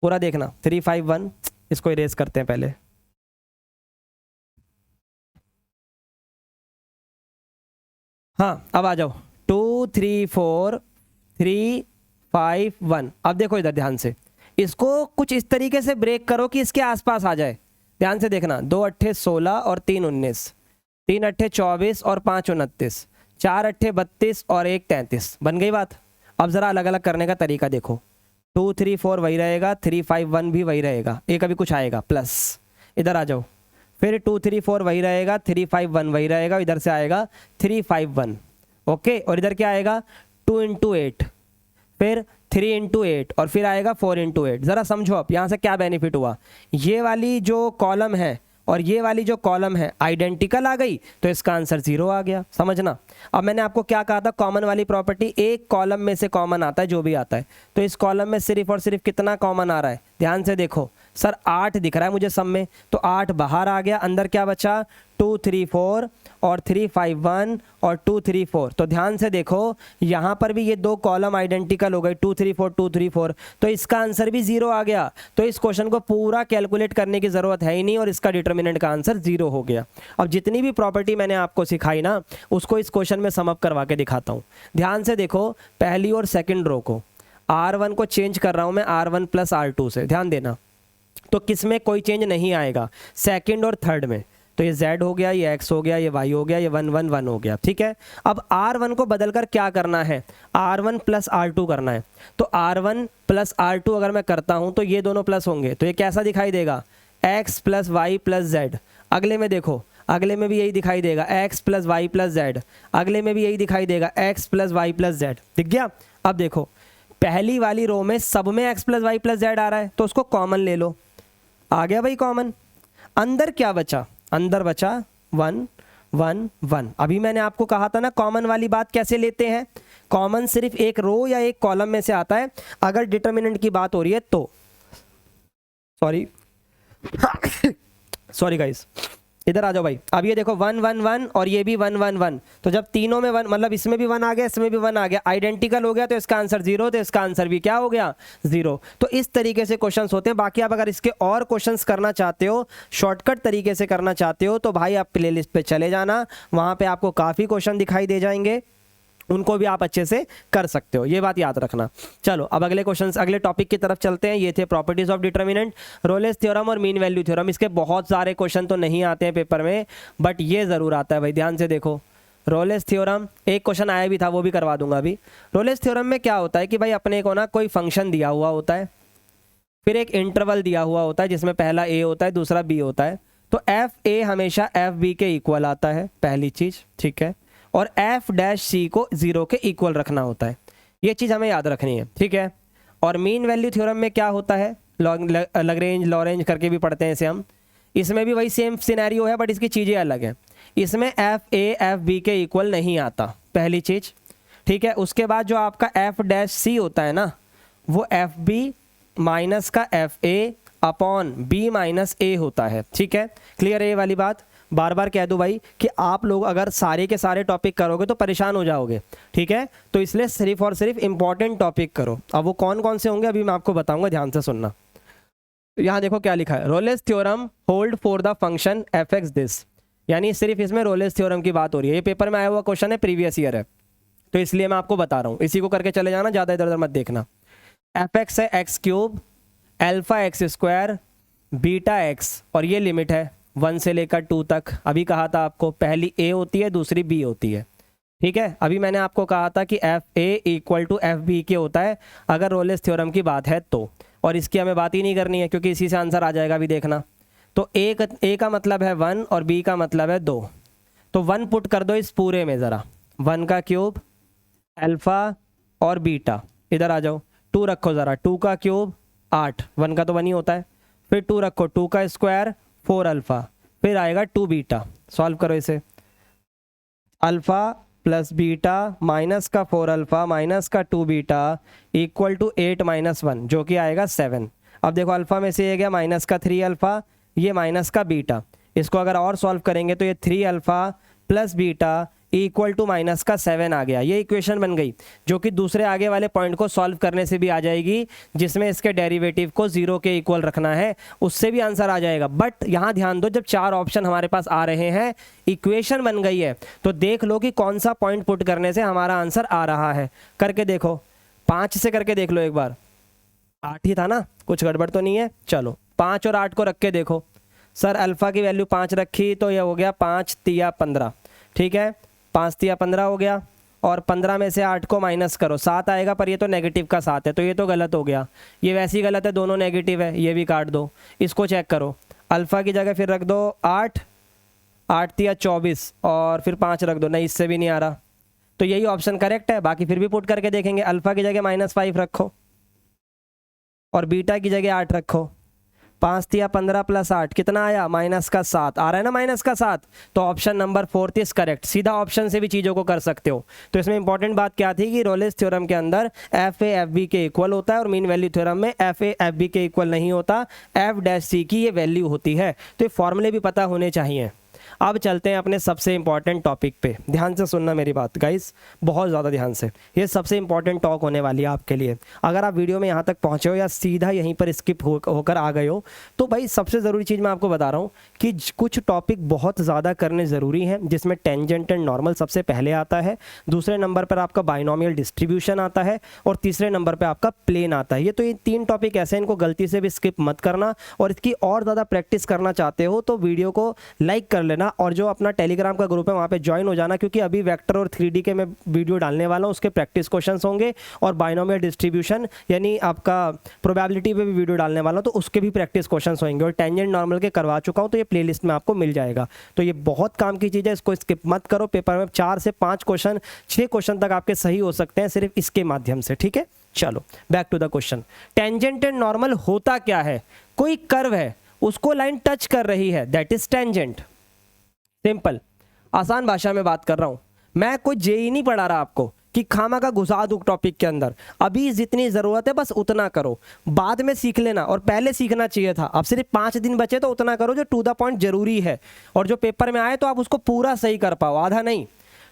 पूरा देखना 3 5 1, इसको इरेज करते हैं पहले। हाँ अब आ जाओ 2 3 4 3 5 1। अब देखो इधर ध्यान से, इसको कुछ इस तरीके से ब्रेक करो कि इसके आसपास आ जाए। ध्यान से देखना 2 अट्ठे 16 और 3 19, 3 अट्ठे 24 और 5 29, 4 अट्ठे 32 और 1 33। बन गई बात। अब ज़रा अलग अलग करने का तरीका देखो। 2 3 4 वही रहेगा, 3 5 1 भी वही रहेगा, एक अभी कुछ आएगा प्लस। इधर आ जाओ, फिर 2 3 4 वही रहेगा, 3 5 1 वही रहेगा, इधर से आएगा 3 5 1, ओके। और इधर क्या आएगा 2 इंटू 8, फिर 3 इंटू 8 और फिर आएगा 4 इंटू 8। ज़रा समझो अब यहाँ से क्या बेनिफिट हुआ। ये वाली जो कॉलम है और ये वाली जो कॉलम है आइडेंटिकल आ गई तो इसका आंसर 0 आ गया, समझना। अब मैंने आपको क्या कहा था, कॉमन वाली प्रॉपर्टी, एक कॉलम में से कॉमन आता है जो भी आता है। तो इस कॉलम में सिर्फ और सिर्फ कितना कॉमन आ रहा है, ध्यान से देखो। सर 8 दिख रहा है मुझे सब में, तो 8 बाहर आ गया, अंदर क्या बचा 2 3 4 और 3 5 1 और 2 3 4। तो ध्यान से देखो यहाँ पर भी ये दो कॉलम आइडेंटिकल हो गए 2 3 4 2 3 4, तो इसका आंसर भी 0 आ गया। तो इस क्वेश्चन को पूरा कैलकुलेट करने की ज़रूरत है ही नहीं और इसका डिटर्मिनेंट का आंसर 0 हो गया। अब जितनी भी प्रॉपर्टी मैंने आपको सिखाई ना उसको इस क्वेश्चन में समअप करवा के दिखाता हूँ। ध्यान से देखो पहली और सेकेंड रो को, R1 को चेंज कर रहा हूँ मैं R1 प्लस R2 से, ध्यान देना। तो किस में कोई चेंज नहीं आएगा, सेकंड और थर्ड में। तो ये z हो गया, ये x हो गया, ये y हो गया, ये 1 1 1 हो गया, ठीक है। अब R1 को बदलकर क्या करना है, R1 प्लस R2 करना है। तो R1 प्लस R2 अगर मैं करता हूं तो ये दोनों प्लस होंगे, तो ये कैसा दिखाई देगा, x plus y plus z। अगले में देखो, अगले में भी यही दिखाई देगा x plus y plus z, अगले में भी यही दिखाई देगा x plus y plus z। दिख गया। अब देखो पहली वाली रो में सब में x plus y plus z आ रहा है तो उसको कॉमन ले लो, आ गया भाई कॉमन। अंदर क्या बचा, अंदर बचा 1 1 1। अभी मैंने आपको कहा था ना कॉमन वाली बात कैसे लेते हैं, कॉमन सिर्फ एक रो या एक कॉलम में से आता है अगर डिटर्मिनेंट की बात हो रही है तो। सॉरी गाइस, इधर आ जाओ भाई। अब ये देखो 1 1 1 और ये भी 1 1 1, तो जब तीनों में 1, मतलब इसमें भी 1 आ गया, इसमें भी 1 आ गया, आइडेंटिकल हो गया, तो इसका आंसर 0, तो इसका आंसर भी क्या हो गया 0। तो इस तरीके से क्वेश्चंस होते हैं। बाकी आप अगर इसके और क्वेश्चंस करना चाहते हो, शॉर्टकट तरीके से करना चाहते हो, तो भाई आप प्लेलिस्ट पे चले जाना, वहाँ पे आपको काफ़ी क्वेश्चन दिखाई दे जाएंगे, उनको भी आप अच्छे से कर सकते हो, ये बात याद रखना। चलो अब अगले क्वेश्चंस, अगले टॉपिक की तरफ चलते हैं। ये थे properties of determinant, Rolle's theorem और मीन वैल्यू थ्योरम। इसके बहुत सारे क्वेश्चन तो नहीं आते हैं पेपर में, बट ये ज़रूर आता है भाई, ध्यान से देखो। रोलेस थ्योरम एक क्वेश्चन आया भी था, वो भी करवा दूंगा अभी। रोलेस थ्योरम में क्या होता है कि भाई अपने को ना कोई फंक्शन दिया हुआ होता है, फिर एक इंटरवल दिया हुआ होता है जिसमें पहला a होता है दूसरा b होता है। तो एफ ए हमेशा एफ बी के इक्वल आता है, पहली चीज़, ठीक है। और एफ डैश सी को 0 के इक्वल रखना होता है। ये चीज़ हमें याद रखनी है, ठीक है। और मीन वैल्यू थ्योरम में क्या होता है, लग्रेंज लॉरेंज करके भी पढ़ते हैं इसे हम। इसमें भी वही सेम सिनेरियो है, बट इसकी चीज़ें अलग हैं। इसमें एफ ए एफ बी के इक्वल नहीं आता, पहली चीज़, ठीक है। उसके बाद जो आपका एफ डैश सी होता है ना, वो एफ बी माइनस का F A upon B minus A होता है, ठीक है। क्लियर है ये वाली बात? बार बार कह दूं भाई कि आप लोग अगर सारे के सारे टॉपिक करोगे तो परेशान हो जाओगे, ठीक है। तो इसलिए सिर्फ और सिर्फ इंपॉर्टेंट टॉपिक करो। अब वो कौन कौन से होंगे अभी मैं आपको बताऊंगा, ध्यान से सुनना। यहाँ देखो क्या लिखा है, Rolle's theorem hold for the function F x this, यानी सिर्फ इसमें रोलेस थ्योरम की बात हो रही है। ये पेपर में आया हुआ क्वेश्चन है, प्रीवियस ईयर है, तो इसलिए मैं आपको बता रहा हूँ। इसी को करके चले जाना, ज़्यादा इधर उधर मत देखना। एफ एक्स है x cube, alpha x square, beta x, और ये लिमिट है 1 से लेकर 2 तक। अभी कहा था आपको, पहली ए होती है, दूसरी बी होती है, ठीक है। अभी मैंने आपको कहा था कि F A equal to F B के होता है अगर रोलेस थ्योरम की बात है तो, और इसकी हमें बात ही नहीं करनी है क्योंकि इसी से आंसर आ जाएगा। अभी देखना, तो ए का मतलब है 1 और बी का मतलब है 2, तो 1 पुट कर दो इस पूरे में ज़रा, 1 का क्यूब अल्फा और बीटा, इधर आ जाओ, 2 रखो ज़रा, 2 का क्यूब 8, 1 का तो 1 ही होता है, फिर 2 रखो, 2 का स्क्वायर 4 अल्फ़ा, फिर आएगा 2 बीटा। सॉल्व करो इसे, अल्फ़ा प्लस बीटा माइनस का 4 अल्फ़ा माइनस का 2 बीटा इक्वल टू 8 माइनस 1, जो कि आएगा 7। अब देखो अल्फ़ा में से ये गया माइनस का 3 अल्फ़ा, ये माइनस का बीटा, इसको अगर और सॉल्व करेंगे तो ये 3 alpha plus beta equal to minus का 7 आ गया। ये इक्वेशन बन गई, जो कि दूसरे आगे वाले पॉइंट को सॉल्व करने से भी आ जाएगी, जिसमें इसके डेरिवेटिव को 0 के इक्वल रखना है, उससे भी आंसर आ जाएगा। बट यहाँ ध्यान दो, जब 4 ऑप्शन हमारे पास आ रहे हैं, इक्वेशन बन गई है, तो देख लो कि कौन सा पॉइंट पुट करने से हमारा आंसर आ रहा है। करके देखो, 5 से करके देख लो एक बार, 8 ही था ना, कुछ गड़बड़ तो नहीं है। चलो 5 और 8 को रख के देखो। सर अल्फ़ा की वैल्यू 5 रखी तो ये हो गया 5 तिया 15, ठीक है, 5 तिया 15 हो गया, और 15 में से 8 को माइनस करो, 7 आएगा, पर ये तो नेगेटिव का 7 है, तो ये तो गलत हो गया। ये वैसे ही गलत है, दोनों नेगेटिव है, ये भी काट दो। इसको चेक करो, अल्फ़ा की जगह फिर रख दो 8, 8 तिया 24, और फिर 5 रख दो, नहीं इससे भी नहीं आ रहा, तो यही ऑप्शन करेक्ट है। बाकी फिर भी पुट करके देखेंगे, अल्फ़ा की जगह -5 रखो और बीटा की जगह 8 रखो, 5 तिया 15 प्लस 8 कितना आया, माइनस का 7 आ रहा है ना, माइनस का 7, तो ऑप्शन नंबर 4 इज करेक्ट। सीधा ऑप्शन से भी चीज़ों को कर सकते हो। तो इसमें इंपॉर्टेंट बात क्या थी कि रोलेस थ्योरम के अंदर एफ ए एफ बी के इक्वल होता है, और मीन वैल्यू थ्योरम में एफ ए एफ बी के इक्वल नहीं होता, एफ डैश सी की ये वैल्यू होती है। तो ये फॉर्मूले भी पता होने चाहिए। अब चलते हैं अपने सबसे इंपॉर्टेंट टॉपिक पे, ध्यान से सुनना मेरी बात गाइस, बहुत ज़्यादा ध्यान से। ये सबसे इंपॉर्टेंट टॉक होने वाली है आपके लिए। अगर आप वीडियो में यहाँ तक पहुँचे हो या सीधा यहीं पर स्किप होकर आ गए हो, तो भाई सबसे ज़रूरी चीज़ मैं आपको बता रहा हूँ कि कुछ टॉपिक बहुत ज़्यादा करने ज़रूरी हैं, जिसमें टेंजेंट एंड नॉर्मल सबसे पहले आता है, दूसरे नंबर पर आपका बाइनोमियल डिस्ट्रीब्यूशन आता है, और तीसरे नंबर पर आपका प्लेन आता है। ये तो ये 3 टॉपिक ऐसे हैं, इनको गलती से भी स्किप मत करना। और इसकी और ज़्यादा प्रैक्टिस करना चाहते हो तो वीडियो को लाइक कर लेना, और जो अपना टेलीग्राम का ग्रुप है वहाँ पे ज्वाइन हो जाना, क्योंकि अभी वेक्टर और 3D के मैं वीडियो डालने वाला हूँ, उसके प्रैक्टिस क्वेश्चंस होंगे, और बाइनोमियल डिस्ट्रीब्यूशन यानी आपका प्रोबेबिलिटी पे भी वीडियो डालने वाला हूँ, तो उसके भी प्रैक्टिस क्वेश्चंस होंगे, और टेंजेंट नॉर्मल के करवा चुका हूँ, तो ये प्लेलिस्ट में आपको मिल जाएगा। तो ये बहुत काम की चीज़ है, इसको स्किप मत करो। पेपर में 4 से 5 क्वेश्चन, 6 क्वेश्चन तक आपके सही हो सकते हैं सिर्फ इसके माध्यम से, ठीक है। चलो back to the question. Tangent and normal होता क्या है? कोई कर्व है, उसको लाइन टच कर रही है, दैट इज टेंजेंट। सिंपल, आसान भाषा में बात कर रहा हूं मैं, कोई जेई नहीं पढ़ा रहा आपको कि खामा का घुसा दूं टॉपिक के अंदर। अभी जितनी ज़रूरत है बस उतना करो, बाद में सीख लेना, और पहले सीखना चाहिए था। अब सिर्फ 5 दिन बचे तो उतना करो जो टू द पॉइंट जरूरी है, और जो पेपर में आए तो आप उसको पूरा सही कर पाओ, आधा नहीं।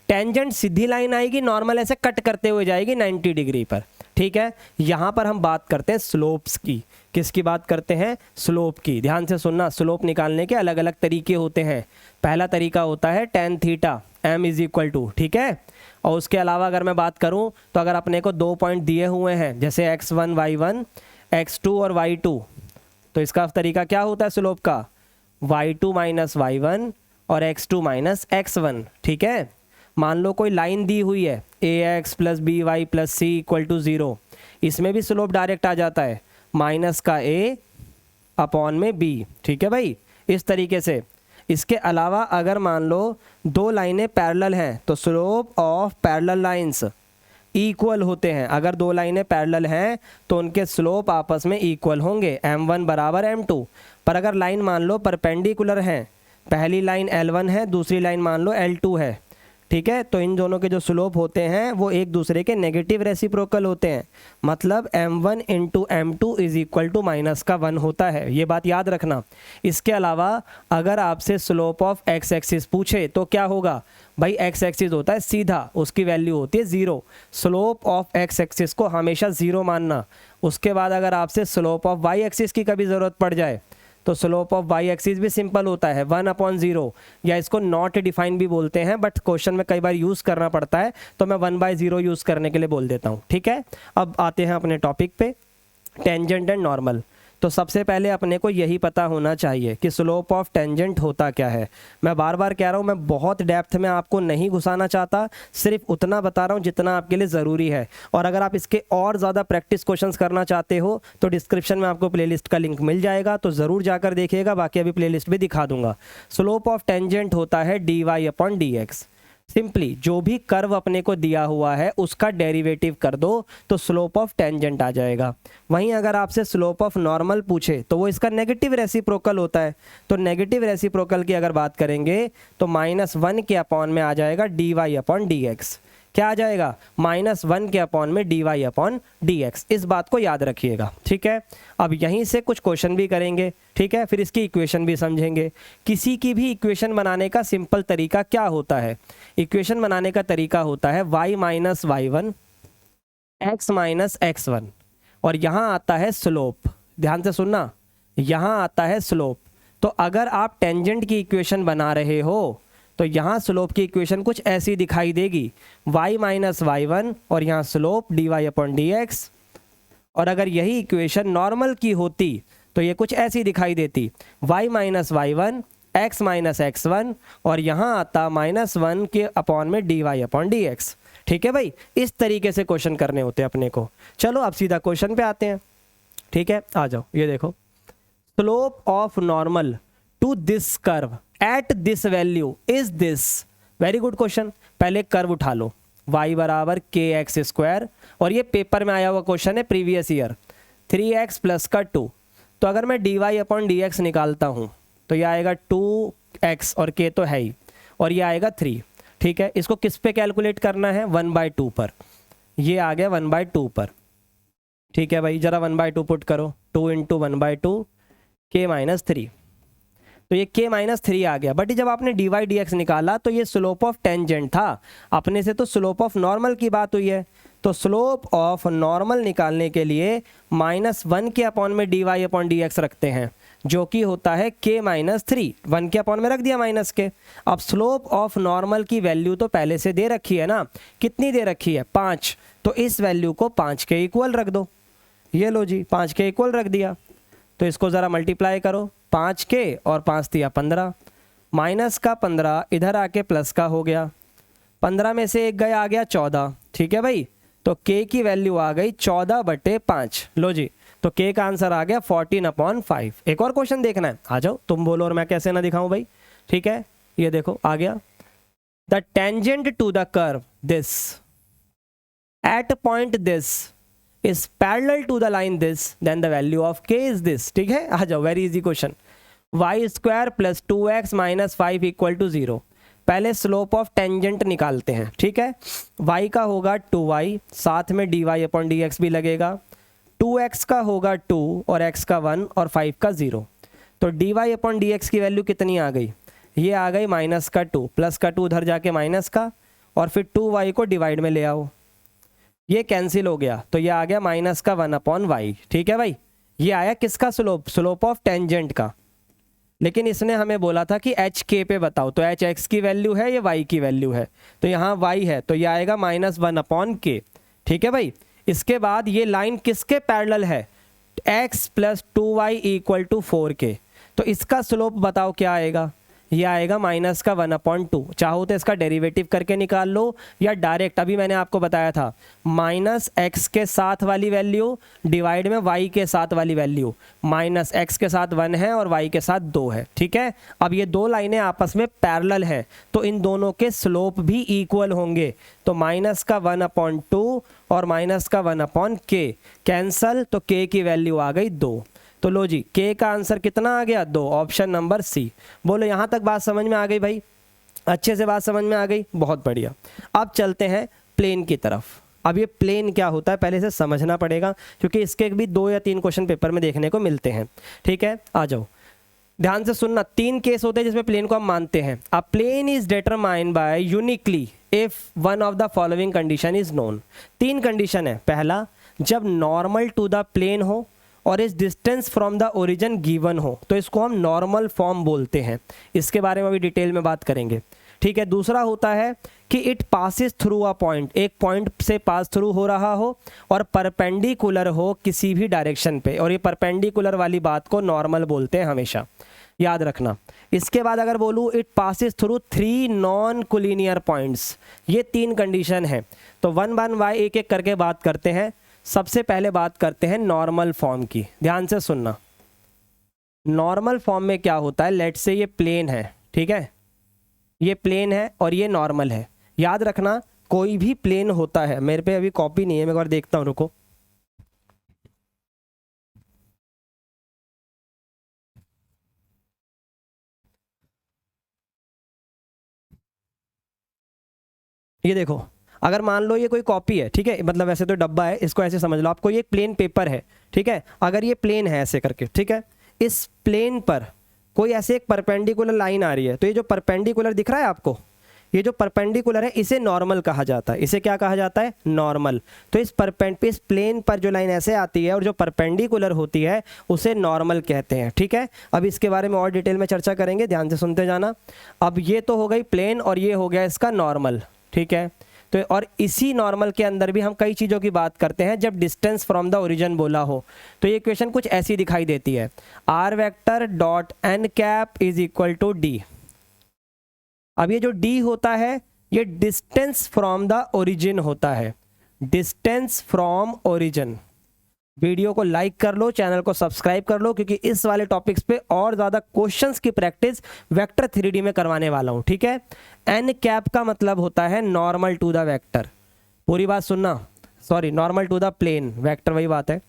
टेंजेंट सीधी लाइन आएगी, नॉर्मल ऐसे कट करते हुए जाएगी 90 डिग्री पर, ठीक है। यहाँ पर हम बात करते हैं स्लोप्स की। किसकी बात करते हैं? स्लोप की। ध्यान से सुनना, स्लोप निकालने के अलग अलग तरीके होते हैं। पहला तरीका होता है tan theta m is equal to, ठीक है। और उसके अलावा अगर मैं बात करूं तो अगर अपने को 2 पॉइंट दिए हुए हैं, जैसे x1 y1 x2 और y2, तो इसका तरीका क्या होता है स्लोप का? y2 माइनस y1 और x2 माइनस x1, ठीक है। मान लो कोई लाइन दी हुई है ax plus B y plus C equal to 0, इसमें भी स्लोप डायरेक्ट आ जाता है, माइनस का a अपॉन में b, ठीक है भाई। इस तरीके से इसके अलावा अगर मान लो दो लाइनें पैरेलल हैं तो slope of parallel lines equal होते हैं। अगर दो लाइनें पैरेलल हैं तो उनके स्लोप आपस में इक्वल होंगे, m1 बराबर m2। पर अगर लाइन मान लो परपेंडिकुलर हैं, पहली लाइन L1 है, दूसरी लाइन मान लो L2 है, ठीक है, तो इन दोनों के जो स्लोप होते हैं वो एक दूसरे के नेगेटिव रेसिप्रोकल होते हैं। मतलब m1 into m2 is equal to minus का 1 होता है, ये बात याद रखना। इसके अलावा अगर आपसे स्लोप ऑफ x एक्सिस पूछे तो क्या होगा भाई, x एक्सिस होता है सीधा, उसकी वैल्यू होती है 0। स्लोप ऑफ x एक्सिस को हमेशा 0 मानना। उसके बाद अगर आपसे स्लोप ऑफ y एक्सिस की कभी ज़रूरत पड़ जाए तो स्लोप ऑफ y एक्सिस भी सिंपल होता है 1/0, या इसको नॉट डिफाइन भी बोलते हैं, बट क्वेश्चन में कई बार यूज़ करना पड़ता है तो मैं 1/0 यूज़ करने के लिए बोल देता हूँ, ठीक है। अब आते हैं अपने टॉपिक पे, टेंजेंट एंड नॉर्मल। तो सबसे पहले अपने को यही पता होना चाहिए कि स्लोप ऑफ टेंजेंट होता क्या है। मैं बार बार कह रहा हूँ, मैं बहुत डेप्थ में आपको नहीं घुसाना चाहता, सिर्फ उतना बता रहा हूँ जितना आपके लिए ज़रूरी है। और अगर आप इसके और ज़्यादा प्रैक्टिस क्वेश्चंस करना चाहते हो तो डिस्क्रिप्शन में आपको प्लेलिस्ट का लिंक मिल जाएगा, तो ज़रूर जाकर देखिएगा, बाकी अभी प्लेलिस्ट भी दिखा दूंगा। स्लोप ऑफ टेंजेंट होता है dy/dx। सिंपली जो भी कर्व अपने को दिया हुआ है उसका डेरिवेटिव कर दो तो स्लोप ऑफ टेंजेंट आ जाएगा। वहीं अगर आपसे स्लोप ऑफ नॉर्मल पूछे तो वो इसका नेगेटिव रेसिप्रोकल होता है। तो नेगेटिव रेसिप्रोकल की अगर बात करेंगे तो -1 के अपॉन में आ जाएगा dy/dx। क्या आ जाएगा, -1 के अपॉन में dy/dx। इस बात को याद रखिएगा, ठीक है। अब यहीं से कुछ क्वेश्चन भी करेंगे, ठीक है, फिर इसकी इक्वेशन भी समझेंगे। किसी की भी इक्वेशन बनाने का सिंपल तरीका क्या होता है, इक्वेशन बनाने का तरीका होता है y - y1 x - x1, और यहाँ आता है स्लोप। ध्यान से सुनना, यहाँ आता है स्लोप। तो अगर आप टेंजेंट की इक्वेशन बना रहे हो तो यहाँ स्लोप की इक्वेशन कुछ ऐसी दिखाई देगी, y - y1 और यहाँ स्लोप dy/dx। और अगर यही इक्वेशन नॉर्मल की होती तो ये कुछ ऐसी दिखाई देती, y - y1 x - x1 और यहाँ आता -1 के अपॉन में dy/dx। ठीक है भाई, इस तरीके से क्वेश्चन करने होते हैं अपने को। चलो अब सीधा क्वेश्चन पे आते हैं, ठीक है, आ जाओ। ये देखो, slope of normal to this curve at this value is this. Very good question. पहले कर्व उठा लो, y बराबर kx², और ये पेपर में आया हुआ क्वेश्चन है प्रीवियस ईयर, 3x प्लस का 2। तो अगर मैं dy/dx निकालता हूँ तो ये आएगा 2x और k तो है ही, और ये आएगा 3। ठीक है, इसको किस पे कैलकुलेट करना है, 1/2 पर। ये आ गया 1/2 पर। ठीक है भाई, जरा 1/2 पुट करो, 2 × 1/2 k - 3। तो ये k - 3 आ गया। बट जब आपने dy/dx निकाला तो ये स्लोप ऑफ टेंजेंट था, अपने से तो स्लोप ऑफ नॉर्मल की बात हुई है। तो स्लोप ऑफ नॉर्मल निकालने के लिए -1 के अपॉन में dy/dx रखते हैं, जो कि होता है k - 3। 1 के अपॉन में रख दिया माइनस के। अब स्लोप ऑफ नॉर्मल की वैल्यू तो पहले से दे रखी है ना, कितनी दे रखी है, 5। तो इस वैल्यू को 5 के इक्वल रख दो। ये लो जी, 5 के इक्वल रख दिया। तो इसको ज़रा मल्टीप्लाई करो, 5 के और 5 दिया 15, माइनस का 15 इधर आके प्लस का हो गया, 15 में से एक गया, आ गया 14। ठीक है भाई, तो k की वैल्यू आ गई 14/5। लो जी, तो k का आंसर आ गया 14/5। एक और क्वेश्चन देखना है, आ जाओ, तुम बोलो और मैं कैसे ना दिखाऊं भाई। ठीक है, ये देखो आ गया, the tangent to the curve this at point this is parallel to the line this, then the value of k is this। ठीक है, आ जाओ, very easy question. y² + 2x - 5 = 0। पहले स्लोप ऑफ टेंजेंट निकालते हैं। ठीक है, y का होगा 2y, साथ में dy/dx भी लगेगा, 2x का होगा 2 और x का 1 और 5 का 0। तो dy/dx की वैल्यू कितनी आ गई, ये आ गई -2, प्लस का 2 उधर जाके माइनस का, और फिर 2y को डिवाइड में ले आओ, ये कैंसिल हो गया, तो ये आ गया -1/y। ठीक है भाई, ये आया किसका स्लोप, स्लोप ऑफ टेंजेंट का। लेकिन इसने हमें बोला था कि एच के पे बताओ, तो एच एक्स की वैल्यू है, ये वाई की वैल्यू है, तो यहाँ वाई है, तो ये आएगा -1/k। ठीक है भाई, इसके बाद ये लाइन किसके पैरेलल है, x + 2y = 4k। तो इसका स्लोप बताओ क्या आएगा, ये आएगा माइनस का 1/2। चाहो तो इसका डेरिवेटिव करके निकाल लो या डायरेक्ट, अभी मैंने आपको बताया था माइनस एक्स के साथ वाली वैल्यू डिवाइड में वाई के साथ वाली वैल्यू। माइनस एक्स के साथ 1 है और वाई के साथ 2 है, ठीक है। अब ये दो लाइनें आपस में पैरेलल हैं तो इन दोनों के स्लोप भी इक्वल होंगे। तो माइनस का 1/2 और माइनस का 1/k कैंसल, तो k की वैल्यू आ गई 2। तो लो जी, k का आंसर कितना आ गया 2, ऑप्शन नंबर सी। बोलो यहाँ तक बात समझ में आ गई भाई? अच्छे से बात समझ में आ गई, बहुत बढ़िया। अब चलते हैं प्लेन की तरफ। अब ये प्लेन क्या होता है पहले से समझना पड़ेगा, क्योंकि इसके भी 2 या 3 क्वेश्चन पेपर में देखने को मिलते हैं, ठीक है। आ जाओ ध्यान से सुनना। 3 केस होते हैं जिसमें प्लेन को हम मानते हैं। A plane is determined by uniquely if one of the following condition is known. 3 condition है। पहला, जब नॉर्मल टू द प्लेन हो और इस distance from the origin given हो, तो इसको हम नॉर्मल फॉर्म बोलते हैं। इसके बारे में अभी डिटेल में बात करेंगे, ठीक है। दूसरा होता है कि it passes through a point, एक पॉइंट से पास थ्रू हो रहा हो और परपेंडिकुलर हो किसी भी डायरेक्शन पे, और ये परपेंडिकुलर वाली बात को नॉर्मल बोलते हैं हमेशा, याद रखना। इसके बाद अगर बोलूँ it passes through 3 non collinear points, ये 3 कंडीशन है। तो 1 बाय 1 एक एक करके बात करते हैं। सबसे पहले बात करते हैं नॉर्मल फॉर्म की, ध्यान से सुनना। नॉर्मल फॉर्म में क्या होता है, लेट्स से ये प्लेन है, ठीक है, ये प्लेन है और ये नॉर्मल है। याद रखना कोई भी प्लेन होता है, मेरे पे अभी कॉपी नहीं है, मैं एक बार देखता हूँ, रुको। ये देखो, अगर मान लो ये कोई कॉपी है, ठीक है, मतलब वैसे तो डब्बा है, इसको ऐसे समझ लो, आपको ये प्लेन पेपर है, ठीक है। अगर ये प्लेन है ऐसे करके, ठीक है, इस प्लेन पर कोई ऐसे एक परपेंडिकुलर लाइन आ रही है, तो ये जो परपेंडिकुलर दिख रहा है आपको, ये जो परपेंडिकुलर है इसे नॉर्मल कहा जाता है। इसे क्या कहा जाता है, नॉर्मल। तो इस प्लेन पर जो लाइन ऐसे आती है और जो परपेंडिकुलर होती है उसे नॉर्मल कहते हैं, ठीक है। अब इसके बारे में और डिटेल में चर्चा करेंगे, ध्यान से सुनते जाना। अब ये तो हो गई प्लेन और ये हो गया इसका नॉर्मल, ठीक है। तो और इसी नॉर्मल के अंदर भी हम कई चीज़ों की बात करते हैं जब डिस्टेंस फ्रॉम द ओरिजिन बोला हो। तो ये इक्वेशन कुछ ऐसी दिखाई देती है, R vector dot N cap is equal to D. अब ये जो डी होता है ये डिस्टेंस फ्रॉम द ओरिजिन होता है, डिस्टेंस फ्रॉम ओरिजिन। वीडियो को लाइक कर लो, चैनल को सब्सक्राइब कर लो, क्योंकि इस वाले टॉपिक्स पे और ज़्यादा क्वेश्चंस की प्रैक्टिस वेक्टर 3D में करवाने वाला हूँ, ठीक है। एन कैप का मतलब होता है नॉर्मल टू द वेक्टर, पूरी बात सुनना, sorry normal to the plane, vector वही बात है।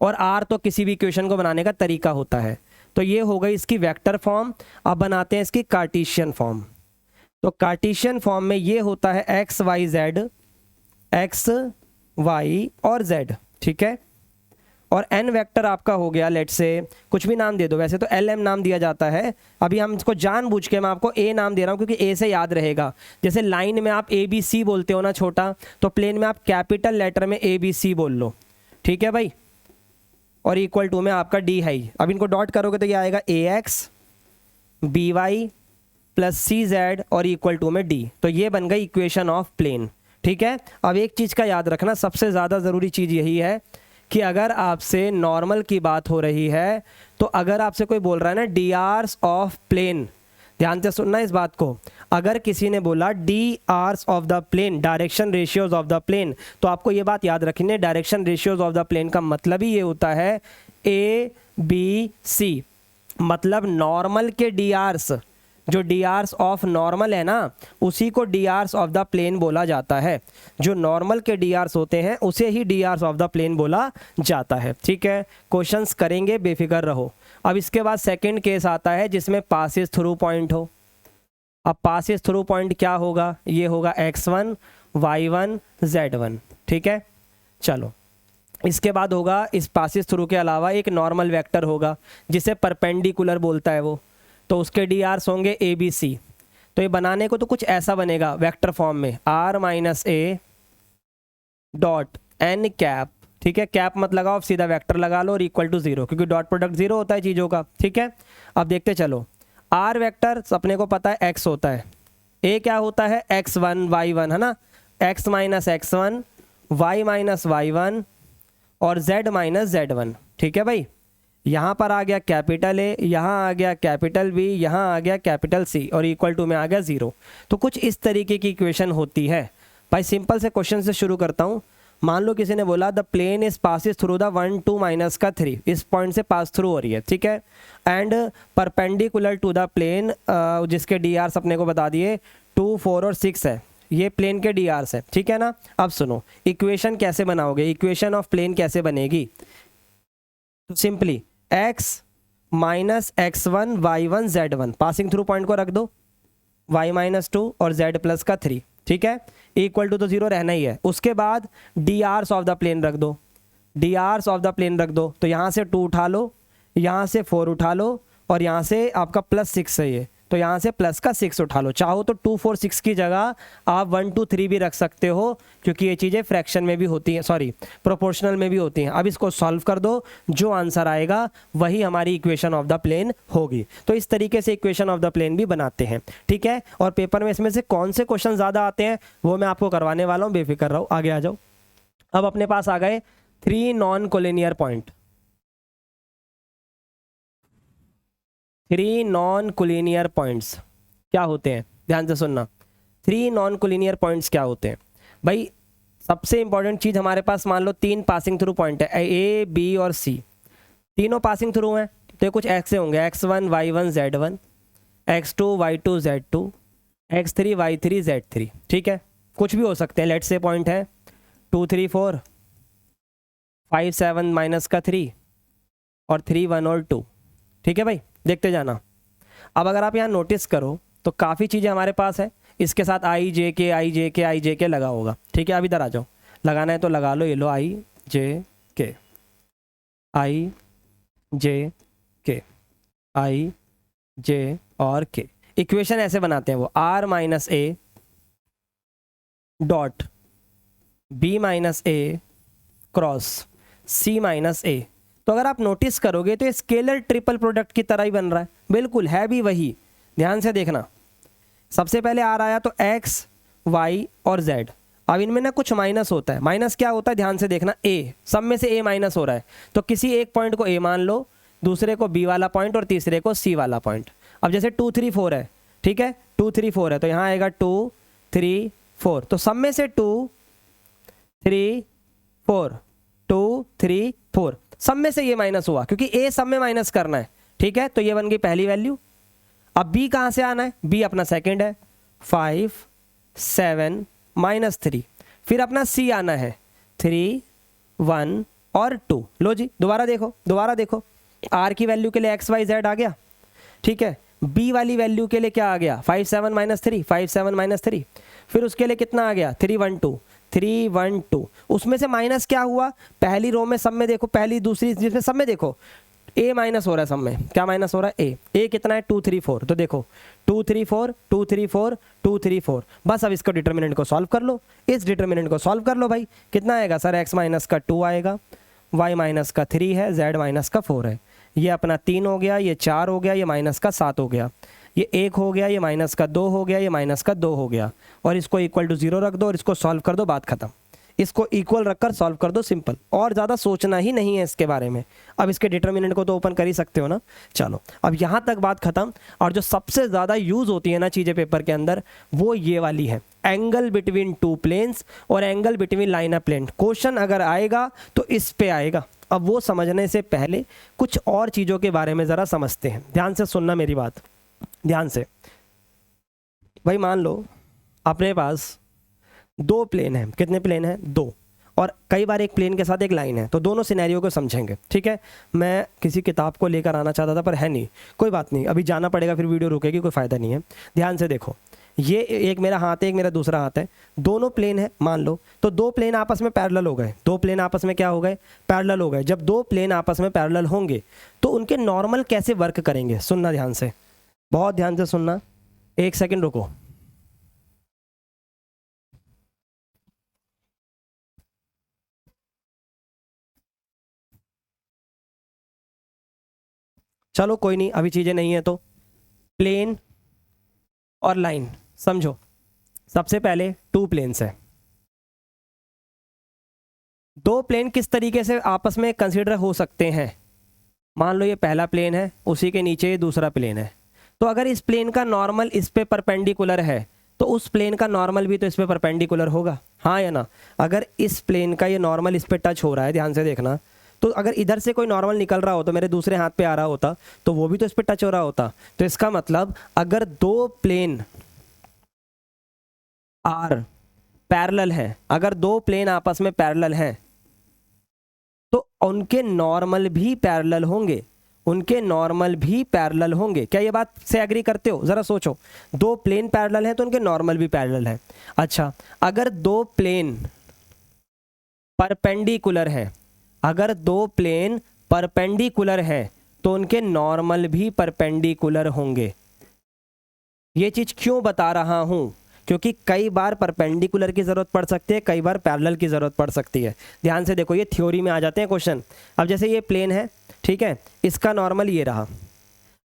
और आर तो किसी भी इक्वेशन को बनाने का तरीका होता है। तो ये हो गई इसकी वेक्टर फॉर्म। अब बनाते हैं इसकी कार्टेशियन फॉर्म। तो कार्टेशियन फॉर्म में ये होता है X Y Z, X Y और जेड, ठीक है। और एन वेक्टर आपका हो गया, लेट से कुछ भी नाम दे दो, वैसे तो एल एम नाम दिया जाता है, अभी हम इसको जानबूझ के मैं आपको ए नाम दे रहा हूँ क्योंकि ए से याद रहेगा। जैसे लाइन में आप ए बी सी बोलते हो ना छोटा, तो प्लेन में आप कैपिटल लेटर में ए बी सी बोल लो, ठीक है भाई। और इक्वल टू में आपका डी है ही। अब इनको डॉट करोगे तो ये आएगा ए एक्स बी वाई प्लस सी जेड और इक्वल टू में डी। तो ये बन गई इक्वेशन ऑफ प्लेन, ठीक है। अब एक चीज़ का याद रखना, सबसे ज़्यादा ज़रूरी चीज़ यही है कि अगर आपसे नॉर्मल की बात हो रही है, तो अगर आपसे कोई बोल रहा है ना डी आर्स ऑफ प्लेन, ध्यान से सुनना इस बात को। अगर किसी ने बोला D Rs of the plane, direction ratios of the plane, तो आपको ये बात याद रखनी है, direction ratios of the plane का मतलब ही ये होता है ए बी सी। मतलब नॉर्मल के डी आर्स, जो डी आर्स ऑफ नॉर्मल है ना, उसी को D Rs of the plane बोला जाता है। जो नॉर्मल के डी आर्स होते हैं उसे ही D Rs of the plane बोला जाता है, ठीक है। क्वेश्चंस करेंगे, बेफिक्र रहो। अब इसके बाद सेकंड केस आता है जिसमें पासिस थ्रू पॉइंट हो। अब पासिस थ्रू पॉइंट क्या होगा, ये होगा x1 y1 z1, ठीक है। चलो इसके बाद होगा इस पासिस थ्रू के अलावा एक नॉर्मल वेक्टर होगा जिसे परपेंडिकुलर बोलता है वो, तो उसके डी आर्स होंगे ए बी सी। तो ये बनाने को तो कुछ ऐसा बनेगा वेक्टर फॉर्म में, R minus A dot N cap, ठीक है। कैप मत लगाओ, सीधा वेक्टर लगा लो और इक्वल टू 0, क्योंकि डॉट प्रोडक्ट 0 होता है चीज़ों का, ठीक है। अब देखते चलो, आर वेक्टर अपने को पता है एक्स होता है, ए क्या होता है x1 y1, है ना, x minus x1 y minus y1 और z माइनस z1, ठीक है भाई। यहाँ पर आ गया कैपिटल ए, यहाँ आ गया कैपिटल बी, यहाँ आ गया कैपिटल सी और इक्वल टू में आ गया 0। तो कुछ इस तरीके की इक्वेशन होती है भाई। सिंपल से क्वेश्चन से शुरू करता हूँ। मान लो किसी ने बोला the plane is passes through the 1 2 minus का 3, इस पॉइंट से पास थ्रू हो रही है, ठीक है, and perpendicular to the plane, जिसके डी आर्स अपने को बता दिए 2 4 और 6 है, ये प्लेन के डी आर्स है, ठीक है ना। अब सुनो इक्वेशन कैसे बनाओगे, इक्वेशन ऑफ प्लेन कैसे बनेगी। तो simply x minus x1 y1 z1, passing through point को रख दो, y माइनस 2 और z प्लस का 3, ठीक है, इक्वल टू तो 0 रहना ही है। उसके बाद D Rs of the plane रख दो, D Rs of the plane रख दो। तो यहाँ से 2 उठा लो, यहाँ से 4 उठा लो और यहाँ से आपका प्लस 6 है ये, तो यहाँ से प्लस का 6 उठा लो। चाहो तो 2 4 6 की जगह आप 1 2 3 भी रख सकते हो, क्योंकि ये चीज़ें फ्रैक्शन में भी होती हैं, सॉरी प्रोपोर्शनल में भी होती हैं। अब इसको सॉल्व कर दो, जो आंसर आएगा वही हमारी इक्वेशन ऑफ द प्लेन होगी। तो इस तरीके से इक्वेशन ऑफ द प्लेन भी बनाते हैं, ठीक है। और पेपर में इसमें से कौन से क्वेश्चन ज़्यादा आते हैं वो मैं आपको करवाने वाला हूँ, बेफिक्र रहो। आगे आ जाओ। अब अपने पास आ गए 3 non collinear point, 3 non collinear points क्या होते हैं, ध्यान से सुनना। 3 नॉन कोलिनियर पॉइंट्स क्या होते हैं भाई। सबसे इंपॉर्टेंट चीज़ हमारे पास, मान लो 3 पासिंग थ्रू पॉइंट है, ए बी और सी, तीनों पासिंग थ्रू हैं। तो ये कुछ एक्स होंगे, x1 y1 z1, x2 y2 z2, x3 y3 z3, ठीक है, कुछ भी हो सकते हैं। लेट से पॉइंट है 2 3 4 5 7 माइनस का 3 और 3 1 और 2, ठीक है भाई, देखते जाना। अब अगर आप यहाँ नोटिस करो तो काफ़ी चीज़ें हमारे पास है, इसके साथ आई जे के लगा होगा, ठीक है। अब इधर आ जाओ, लगाना है तो लगा लो, ये लो आई जे के आई जे और के। इक्वेशन ऐसे बनाते हैं वो, r minus A dot B minus A cross C minus A. तो अगर आप नोटिस करोगे तो ये स्केलर ट्रिपल प्रोडक्ट की तरह ही बन रहा है, बिल्कुल है भी वही। ध्यान से देखना, सबसे पहले आर आया तो x y और z। अब इनमें ना कुछ माइनस होता है, माइनस क्या होता है ध्यान से देखना, a, सब में से a माइनस हो रहा है। तो किसी एक पॉइंट को a मान लो, दूसरे को b वाला पॉइंट और तीसरे को c वाला पॉइंट। अब जैसे 2 3 4 है, ठीक है, 2 3 4 है, तो यहाँ आएगा 2 3 4, तो सब में से 2 3 4 2 3 4, सब में से ये माइनस हुआ क्योंकि a सब में माइनस करना है, ठीक है। तो ये बन गई पहली वैल्यू। अब b कहाँ से आना है, b अपना सेकंड है, 5 7 माइनस 3, फिर अपना c आना है 3 1 और 2। लो जी दोबारा देखो, r की वैल्यू के लिए x y z आ गया, ठीक है। b वाली वैल्यू के लिए क्या आ गया, 5 7 माइनस 3, 5 7 माइनस 3, फिर उसके लिए कितना आ गया 3 1 2, 3 1 2। उसमें से माइनस क्या हुआ, पहली रो में सब में देखो, पहली दूसरी जिसमें सब में देखो a माइनस हो रहा है, सब में क्या माइनस हो रहा है, a कितना है 2 3 4। तो देखो 2 3 4 2 3 4 2 3 4, बस अब इसको डिटर्मिनेंट को सॉल्व कर लो, इस डिटर्मिनेंट को सॉल्व कर लो भाई। कितना आएगा सर, x माइनस का 2 आएगा, y माइनस का 3 है, z माइनस का 4 है, ये अपना 3 हो गया, ये 4 हो गया, ये माइनस का 7 हो गया, ये 1 हो गया, ये माइनस का 2 हो गया, ये माइनस का 2 हो गया, और इसको इक्वल टू 0 रख दो और इसको सॉल्व कर दो, बात खत्म। इसको इक्वल रखकर सॉल्व कर दो, सिंपल, और ज़्यादा सोचना ही नहीं है इसके बारे में। अब इसके डिटर्मिनेंट को तो ओपन कर ही सकते हो ना। चलो अब यहाँ तक बात खत्म। और जो सबसे ज़्यादा यूज़ होती है ना चीज़ें पेपर के अंदर, वो ये वाली है, एंगल बिटवीन 2 प्लेन्स और angle between line of plane. Question अगर आएगा तो इस पे आएगा। अब वो समझने से पहले कुछ और चीज़ों के बारे में ज़रा समझते हैं। ध्यान से सुनना मेरी बात, ध्यान से भाई। मान लो अपने पास 2 प्लेन हैं, कितने प्लेन हैं, 2, और कई बार एक प्लेन के साथ एक लाइन है, तो दोनों सिनेरियो को समझेंगे, ठीक है। मैं किसी किताब को लेकर आना चाहता था पर है नहीं, कोई बात नहीं, अभी जाना पड़ेगा, फिर वीडियो रुकेगी, कोई फ़ायदा नहीं है। ध्यान से देखो, ये एक मेरा हाथ है, एक मेरा दूसरा हाथ है, दोनों प्लेन है मान लो, तो 2 प्लेन आपस में पैरेलल हो गए, 2 प्लेन आपस में क्या हो गए, पैरेलल हो गए। जब 2 प्लेन आपस में पैरेलल होंगे तो उनके नॉर्मल कैसे वर्क करेंगे, सुनना ध्यान से, बहुत ध्यान से सुनना, 1 सेकेंड रुको। चलो कोई नहीं, अभी चीज़ें नहीं है तो प्लेन और लाइन समझो। सबसे पहले 2 प्लेन्स है, 2 प्लेन किस तरीके से आपस में कंसीडर हो सकते हैं। मान लो ये पहला प्लेन है, उसी के नीचे ये दूसरा प्लेन है। तो अगर इस प्लेन का नॉर्मल इस पे परपेंडिकुलर है तो उस प्लेन का नॉर्मल भी तो इस पे परपेंडिकुलर होगा, हाँ या ना। अगर इस प्लेन का ये नॉर्मल इस पे टच हो रहा है, ध्यान से देखना, तो अगर इधर से कोई नॉर्मल निकल रहा हो तो मेरे दूसरे हाथ पे आ रहा होता तो वो भी तो इस पे टच हो रहा होता। तो इसका मतलब अगर दो प्लेन आर पैरेलल हैं, अगर दो प्लेन आपस में पैरेलल हैं तो उनके नॉर्मल भी पैरेलल होंगे, उनके नॉर्मल भी पैरेलल होंगे। क्या ये बात से एग्री करते हो? ज़रा सोचो, दो प्लेन पैरेलल हैं तो उनके नॉर्मल भी पैरेलल हैं। अच्छा, अगर दो प्लेन परपेंडिकुलर हैं, अगर दो प्लेन परपेंडिकुलर हैं तो उनके नॉर्मल भी परपेंडिकुलर होंगे। ये चीज़ क्यों बता रहा हूँ? क्योंकि कई बार परपेंडिकुलर की ज़रूरत पड़ सकती है, कई बार पैरेलल की ज़रूरत पड़ सकती है। ध्यान से देखो, ये थ्योरी में आ जाते हैं क्वेश्चन। अब जैसे ये प्लेन है, ठीक है, इसका नॉर्मल ये रहा।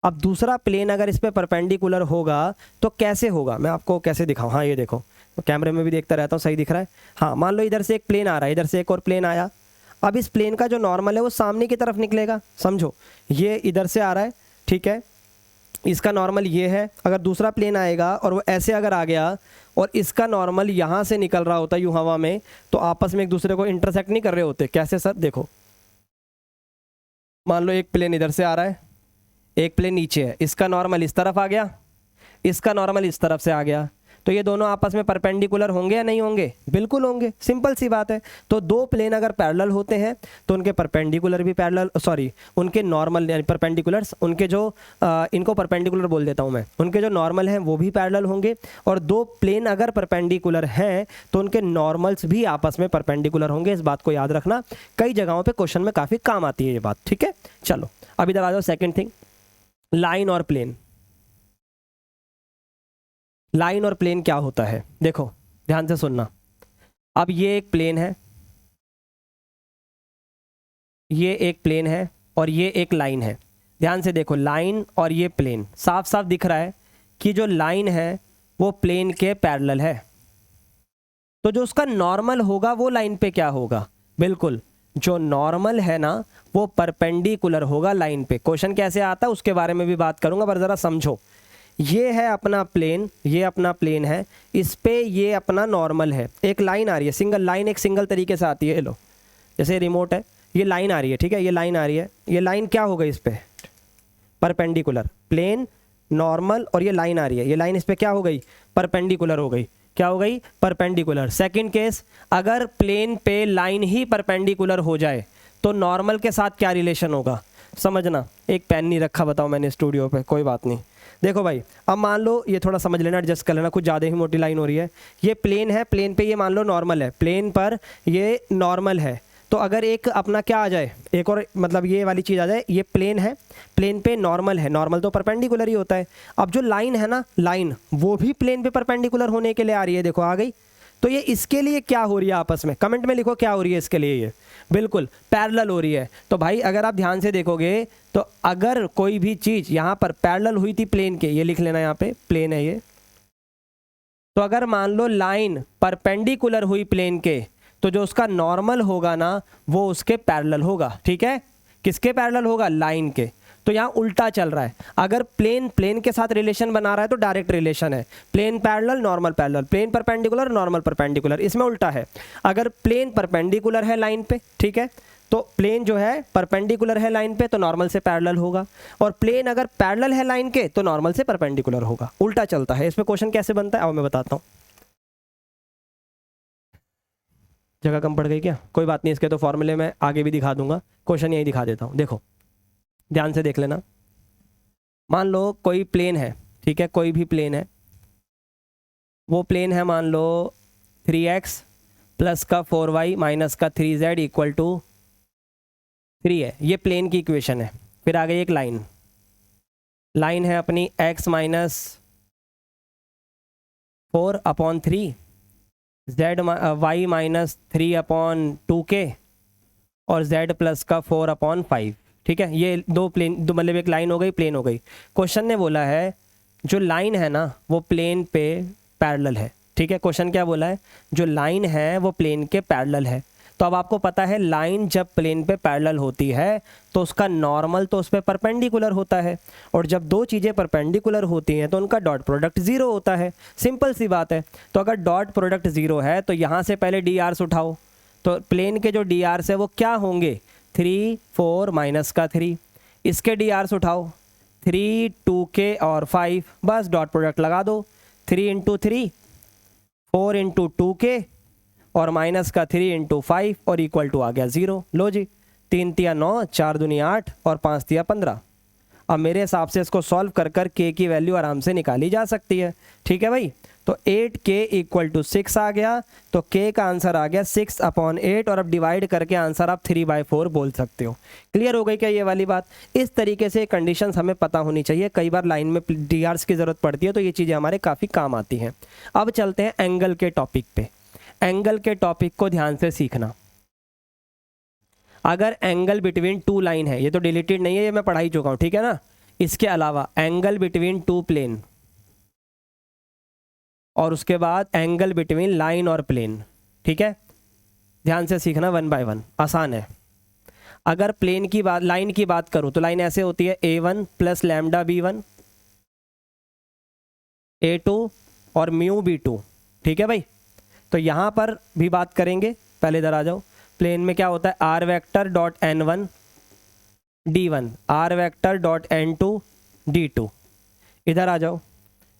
अब दूसरा प्लेन अगर इस पे परपेंडिकुलर होगा तो कैसे होगा, मैं आपको कैसे दिखाऊं। हाँ ये देखो, तो कैमरे में भी देखता रहता हूँ, सही दिख रहा है। हाँ, मान लो इधर से एक प्लेन आ रहा है, इधर से एक और प्लेन आया। अब इस प्लेन का जो नॉर्मल है वो सामने की तरफ निकलेगा, समझो, ये इधर से आ रहा है, ठीक है, इसका नॉर्मल ये है। अगर दूसरा प्लेन आएगा और वो ऐसे अगर आ गया और इसका नॉर्मल यहाँ से निकल रहा होता यूँ हवा में, तो आपस में एक दूसरे को इंटरसेक्ट नहीं कर रहे होते। कैसे सर? देखो, मान लो एक प्लेन इधर से आ रहा है, एक प्लेन नीचे है, इसका नॉर्मल इस तरफ आ गया, इसका नॉर्मल इस तरफ से आ गया, तो ये दोनों आपस में परपेंडिकुलर होंगे या नहीं होंगे? बिल्कुल होंगे, सिंपल सी बात है। तो दो प्लेन अगर पैरेलल होते हैं तो उनके परपेंडिकुलर भी पैरेलल, सॉरी, उनके नॉर्मल यानी परपेंडिकुलर्स, उनके जो इनको परपेंडिकुलर बोल देता हूँ मैं, उनके जो नॉर्मल हैं वो भी पैरेलल होंगे। और दो प्लेन अगर परपेंडिकुलर हैं तो उनके नॉर्मल्स भी आपस में परपेंडिकुलर होंगे। इस बात को याद रखना, कई जगहों पर क्वेश्चन में काफ़ी काम आती है ये बात, ठीक है। चलो अब इधर आ जाओ, सेकेंड थिंग, लाइन और प्लेन। लाइन और प्लेन क्या होता है? देखो ध्यान से सुनना। अब ये एक प्लेन है, ये एक प्लेन है और ये एक लाइन है। ध्यान से देखो, लाइन और ये प्लेन, साफ साफ दिख रहा है कि जो लाइन है वो प्लेन के पैरेलल है। तो जो उसका नॉर्मल होगा वो लाइन पे क्या होगा? बिल्कुल, जो नॉर्मल है ना वो परपेंडिकुलर होगा लाइन पे। क्वेश्चन कैसे आता है उसके बारे में भी बात करूंगा, पर ज़रा समझो। ये है अपना प्लेन, ये अपना प्लेन है, इस पे ये अपना नॉर्मल है, एक लाइन आ रही है, सिंगल लाइन, एक सिंगल तरीके से आती है। लो जैसे रिमोट है, ये लाइन आ रही है, ठीक है, ये लाइन आ रही है, ये लाइन क्या हो गई इस पे? परपेंडिकुलर। प्लेन, नॉर्मल और ये लाइन आ रही है, ये लाइन इस पे क्या हो गई? परपेंडिकुलर हो गई। क्या हो गई? परपेंडिकुलर। सेकंड केस, अगर प्लेन पे लाइन ही परपेंडिकुलर हो जाए तो नॉर्मल के साथ क्या रिलेशन होगा? समझना। एक पेन नहीं रखा, बताओ मैंने स्टूडियो पे, कोई बात नहीं। देखो भाई, अब मान लो ये थोड़ा समझ लेना, एडजस्ट कर लेना, कुछ ज़्यादा ही मोटी लाइन हो रही है। ये प्लेन है, प्लेन पे ये मान लो नॉर्मल है, प्लेन पर ये नॉर्मल है। तो अगर एक अपना क्या आ जाए, एक और मतलब ये वाली चीज़ आ जाए, ये प्लेन है, प्लेन पे नॉर्मल है, नॉर्मल तो परपेंडिकुलर ही होता है। अब जो लाइन है ना, लाइन वो भी प्लेन पे परपेंडिकुलर होने के लिए आ रही है, देखो आ गई। तो ये इसके लिए क्या हो रही है आपस में? कमेंट में लिखो क्या हो रही है इसके लिए। ये बिल्कुल पैरेलल हो रही है। तो भाई अगर आप ध्यान से देखोगे तो अगर कोई भी चीज़ यहाँ पर पैरेलल हुई थी प्लेन के, ये लिख लेना, यहाँ पे प्लेन है ये, तो अगर मान लो लाइन परपेंडिकुलर हुई प्लेन के तो जो उसका नॉर्मल होगा ना वो उसके पैरेलल होगा, ठीक है। किसके पैरेलल होगा? लाइन के। तो यहाँ उल्टा चल रहा है। अगर प्लेन प्लेन के साथ रिलेशन बना रहा है तो डायरेक्ट रिलेशन है, plane parallel normal parallel, plane perpendicular normal perpendicular. इसमें उल्टा है, अगर प्लेन परपेंडिकुलर है लाइन पे, ठीक है, तो प्लेन जो है परपेंडिकुलर है लाइन पे तो नॉर्मल से पैरेलल होगा, और प्लेन अगर पैरेलल है लाइन के तो नॉर्मल से परपेंडिकुलर होगा। उल्टा चलता है। इस पे क्वेश्चन कैसे बनता है अब मैं बताता हूँ। जगह कम पड़ गई क्या? कोई बात नहीं, इसके तो फॉर्मूले मैं आगे भी दिखा दूंगा, क्वेश्चन यही दिखा देता हूँ। देखो ध्यान से देख लेना। मान लो कोई प्लेन है, ठीक है, कोई भी प्लेन है, वो प्लेन है मान लो 3x प्लस का 4y माइनस का 3z इक्वल टू 3 है। ये प्लेन की इक्वेशन है। फिर आ गई एक लाइन, लाइन है अपनी x minus 4/3, y minus 3/2k और z प्लस का 4/5, ठीक है। ये दो प्लेन, दो मतलब एक लाइन हो गई, प्लेन हो गई। क्वेश्चन ने बोला है जो लाइन है ना वो प्लेन पे पैरेलल है, ठीक है। क्वेश्चन क्या बोला है? जो लाइन है वो प्लेन के पैरेलल है। तो तो अब आपको पता है लाइन जब प्लेन पे पैरेलल होती है तो उसका नॉर्मल तो उस पर परपेंडिकुलर होता है, और जब दो चीज़ें परपेंडिकुलर होती हैं तो उनका डॉट प्रोडक्ट ज़ीरो होता है। सिंपल सी बात है। तो अगर डॉट प्रोडक्ट ज़ीरो है तो यहाँ से पहले डी आर्स उठाओ, तो प्लेन के जो डी आर्स है वो क्या होंगे, 3 4 माइनस का 3। इसके डी आर्स उठाओ, 3 2 के और 5, बस डॉट प्रोडक्ट लगा दो, 3 इंटू 3 4 इंटू 2 के और माइनस का 3 इंटू 5 और इक्वल टू आ गया 0। लो जी, 3 तिया 9, 4 दूनी 8 और 5 तिया 15। अब मेरे हिसाब से इसको सॉल्व कर कर के की वैल्यू आराम से निकाली जा सकती है। ठीक है भाई, तो 8k इक्वल टू 6 आ गया, तो k का आंसर आ गया 6/8, और अब डिवाइड करके आंसर आप 3/4 बोल सकते हो। क्लियर हो गई क्या ये वाली बात? इस तरीके से कंडीशंस हमें पता होनी चाहिए। कई बार लाइन में डी आर्स की ज़रूरत पड़ती है तो ये चीज़ें हमारे काफ़ी काम आती हैं। अब चलते हैं एंगल के टॉपिक पे। एंगल के टॉपिक को ध्यान से सीखना। अगर एंगल बिटवीन टू लाइन है, ये तो डिलीटेड नहीं है, ये मैं पढ़ा ही चुका हूँ, ठीक है ना। इसके अलावा एंगल बिटवीन टू प्लेन, और उसके बाद एंगल बिटवीन लाइन और प्लेन, ठीक है। ध्यान से सीखना 1 बाय 1, आसान है। अगर प्लेन की बात, लाइन की बात करूँ तो लाइन ऐसे होती है a1 plus lambda b1 a2 और म्यू b2, ठीक है भाई। तो यहाँ पर भी बात करेंगे, पहले इधर आ जाओ। प्लेन में क्या होता है, R vector dot n1 d1, R vector dot n2 d2। इधर आ जाओ,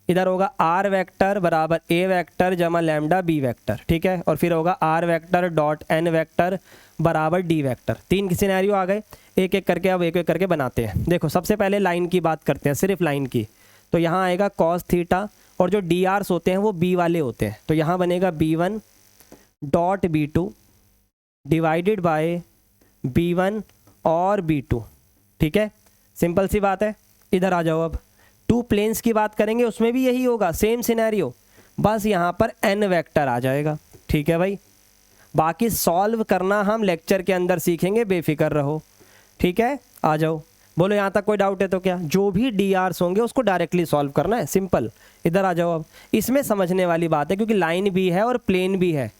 इधर होगा आर वेक्टर बराबर ए वेक्टर जमा लैम्डा बी वेक्टर, ठीक है। और फिर होगा R vector dot N vector बराबर डी वेक्टर। 3 सिनेरियो आ गए, एक एक करके अब एक एक करके बनाते हैं। देखो सबसे पहले लाइन की बात करते हैं, सिर्फ लाइन की। तो यहाँ आएगा कॉस थीटा, और जो डी आर्स होते हैं वो बी वाले होते हैं, तो यहाँ बनेगा b1 dot b2 divided by b1 और b2, ठीक है। सिंपल सी बात है। इधर आ जाओ, अब टू प्लेन्स की बात करेंगे, उसमें भी यही होगा, सेम सिनेरियो, बस यहाँ पर n वेक्टर आ जाएगा, ठीक है भाई। बाकी सॉल्व करना हम लेक्चर के अंदर सीखेंगे, बेफिक्र रहो, ठीक है। आ जाओ, बोलो यहाँ तक कोई डाउट है तो क्या? जो भी डी आर्स होंगे उसको डायरेक्टली सॉल्व करना है, सिंपल। इधर आ जाओ। अब इसमें समझने वाली बात है, क्योंकि लाइन भी है और प्लेन भी है,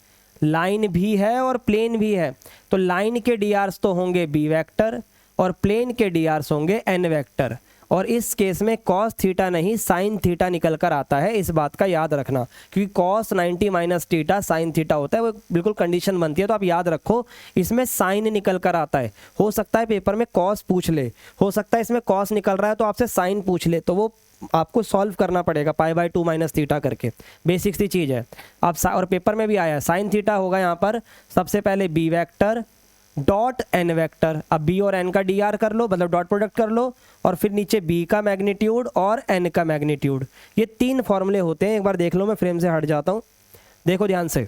लाइन भी है और प्लेन भी है। तो लाइन के डी आर्स तो होंगे बी वेक्टर और प्लेन के डी आर्स होंगे एन वेक्टर, और इस केस में कॉस थीटा नहीं साइन थीटा निकल कर आता है, इस बात का याद रखना। क्योंकि cos 90 minus theta sine theta होता है, वो बिल्कुल कंडीशन बनती है, तो आप याद रखो इसमें साइन निकल कर आता है। हो सकता है पेपर में कॉस पूछ ले, हो सकता है इसमें कॉस निकल रहा है तो आपसे साइन पूछ ले, तो वो आपको सॉल्व करना पड़ेगा π/2 माइनस थीटा करके, बेसिक सी चीज़ है। आप और पेपर में भी आया है, साइन थीटा होगा यहाँ पर सबसे पहले B vector dot N vector. अब बी और एन का डी आर कर लो, मतलब डॉट प्रोडक्ट कर लो, और फिर नीचे बी का मैग्नीट्यूड और एन का मैग्नीट्यूड। ये 3 फॉर्मूले होते हैं, एक बार देख लो, मैं फ्रेम से हट जाता हूँ, देखो ध्यान से।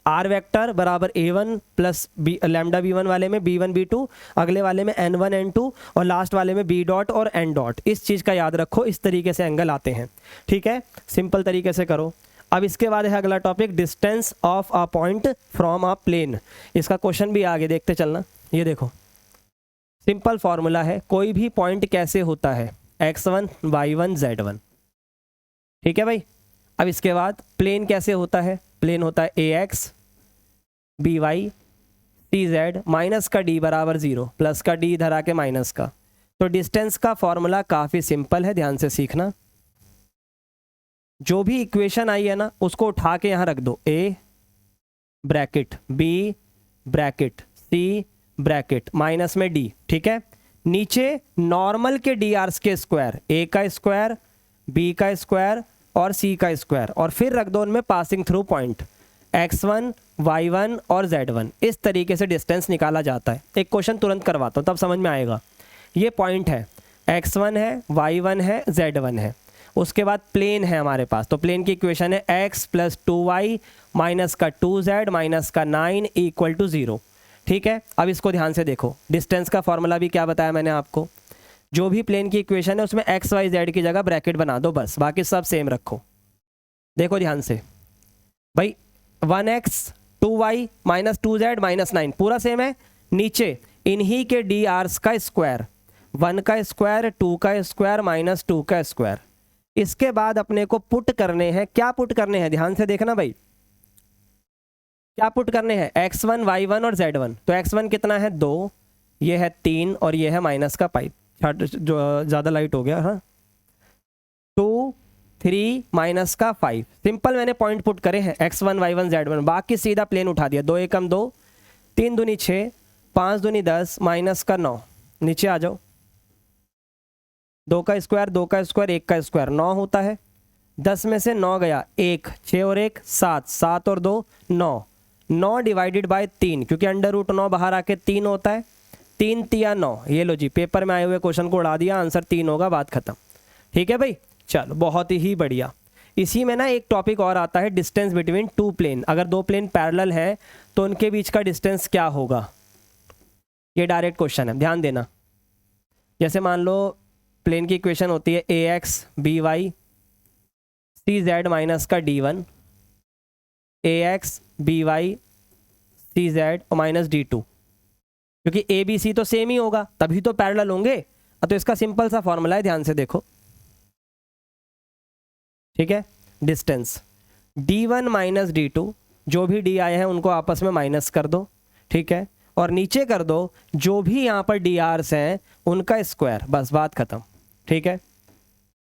आर वेक्टर बराबर a1 plus B lambda b1 वाले में b1 b2, अगले वाले में n1 n2, और लास्ट वाले में b डॉट और n डॉट। इस चीज़ का याद रखो, इस तरीके से एंगल आते हैं, ठीक है। सिंपल तरीके से करो। अब इसके बाद है अगला topic, distance of a point from a plane. इसका क्वेश्चन भी आगे देखते चलना। ये देखो सिंपल फॉर्मूला है, कोई भी पॉइंट कैसे होता है, x1 y1 z1, ठीक है भाई। अब इसके बाद प्लेन कैसे होता है, प्लेन होता है ax by cz, माइनस का d बराबर 0, प्लस का d इधर आके माइनस का। तो डिस्टेंस का फॉर्मूला काफ़ी सिंपल है, ध्यान से सीखना। जो भी इक्वेशन आई है ना उसको उठा के यहाँ रख दो, a bracket b bracket c bracket minus में d, ठीक है। नीचे नॉर्मल के डी आर्स के स्क्वायर, a का स्क्वायर b का स्क्वायर और c का स्क्वायर, और फिर रख दो उनमें passing through point x1 y1 और z1। इस तरीके से डिस्टेंस निकाला जाता है। एक क्वेश्चन तुरंत करवाता हूँ तब समझ में आएगा। ये पॉइंट है, x1 है y1 है z1 है, उसके बाद प्लेन है हमारे पास। तो प्लेन की इक्वेशन है x प्लस 2y माइनस का 2z माइनस का 9 इक्वल टू 0, ठीक है। अब इसको ध्यान से देखो, डिस्टेंस का फॉर्मूला भी क्या बताया मैंने आपको, जो भी प्लेन की इक्वेशन है उसमें x y z की जगह ब्रैकेट बना दो, बस, बाकी सब सेम रखो। देखो ध्यान से भाई, 1x 2y minus 2z minus 9 पूरा सेम है। नीचे इन्हीं के डी आर्स का स्क्वायर, 1 का स्क्वायर 2 का स्क्वायर माइनस 2 का स्क्वायर। इसके बाद अपने को पुट करने हैं, क्या पुट करने हैं, ध्यान से देखना भाई। क्या पुट करने हैं, x1 y1 और z1। तो x1 कितना है 2, ये है 3 और ये है माइनस का पाइप, जो ज़्यादा लाइट हो गया, हाँ 2 3 माइनस का 5। सिंपल मैंने पॉइंट पुट करे हैं x1 y1 z1, बाकी सीधा प्लेन उठा दिया। 2 एकम 2, 3 दूनी 6, 5 दूनी 10, माइनस का 9। नीचे आ जाओ, 2 का स्क्वायर 2 का स्क्वायर 1 का स्क्वायर 9 होता है। 10 में से 9 गया 1, 6 और 1 7, 7 और 2 9, 9 डिवाइडेड बाय 3, क्योंकि अंडर रूट 9 बाहर आके 3 होता है। 3 तिया 9, ये लो जी पेपर में आए हुए क्वेश्चन को उड़ा दिया, आंसर 3 होगा, बात खत्म। ठीक है भाई, चलो बहुत ही बढ़िया। इसी में ना एक टॉपिक और आता है, डिस्टेंस बिटवीन टू प्लेन। अगर दो प्लेन पैरेलल हैं तो उनके बीच का डिस्टेंस क्या होगा, ये डायरेक्ट क्वेश्चन है, ध्यान देना। जैसे मान लो प्लेन की इक्वेशन होती है ax by cz माइनस का d1, ax by cz और माइनस d2, क्योंकि ए बी सी तो सेम ही होगा तभी तो पैरेलल होंगे। तो इसका सिंपल सा फॉर्मूला है, ध्यान से देखो, ठीक है। डिस्टेंस d1 माइनस d2, जो भी d आए हैं उनको आपस में माइनस कर दो, ठीक है, और नीचे कर दो जो भी यहाँ पर dr's हैं उनका स्क्वायर, बस बात खत्म। ठीक है,